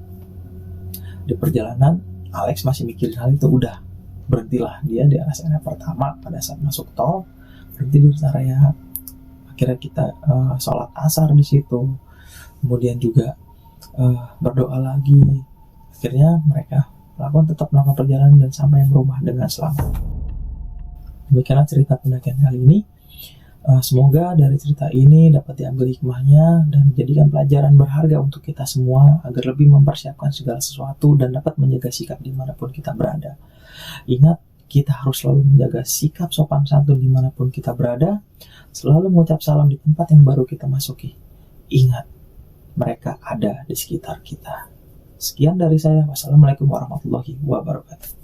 Di perjalanan Alex masih mikirin hal itu, udah berhentilah dia di rest area pertama pada saat masuk tol, berhenti di rest area. Akhirnya kita sholat asar di situ, kemudian juga berdoa lagi. Akhirnya mereka tetap melakukan perjalanan dan sampai yang rumah dengan selamat. Demikianlah cerita pendakian kali ini. Semoga dari cerita ini dapat diambil hikmahnya dan menjadikan pelajaran berharga untuk kita semua agar lebih mempersiapkan segala sesuatu dan dapat menjaga sikap dimanapun kita berada. Ingat, kita harus selalu menjaga sikap sopan santun dimanapun kita berada, selalu mengucap salam di tempat yang baru kita masuki. Ingat, mereka ada di sekitar kita. Sekian dari saya. Wassalamualaikum warahmatullahi wabarakatuh.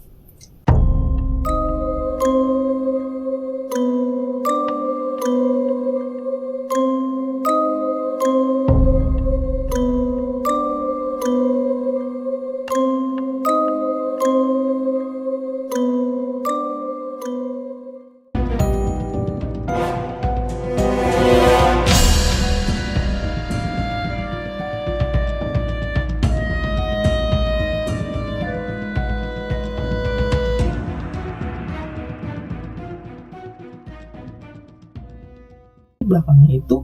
Belakangnya itu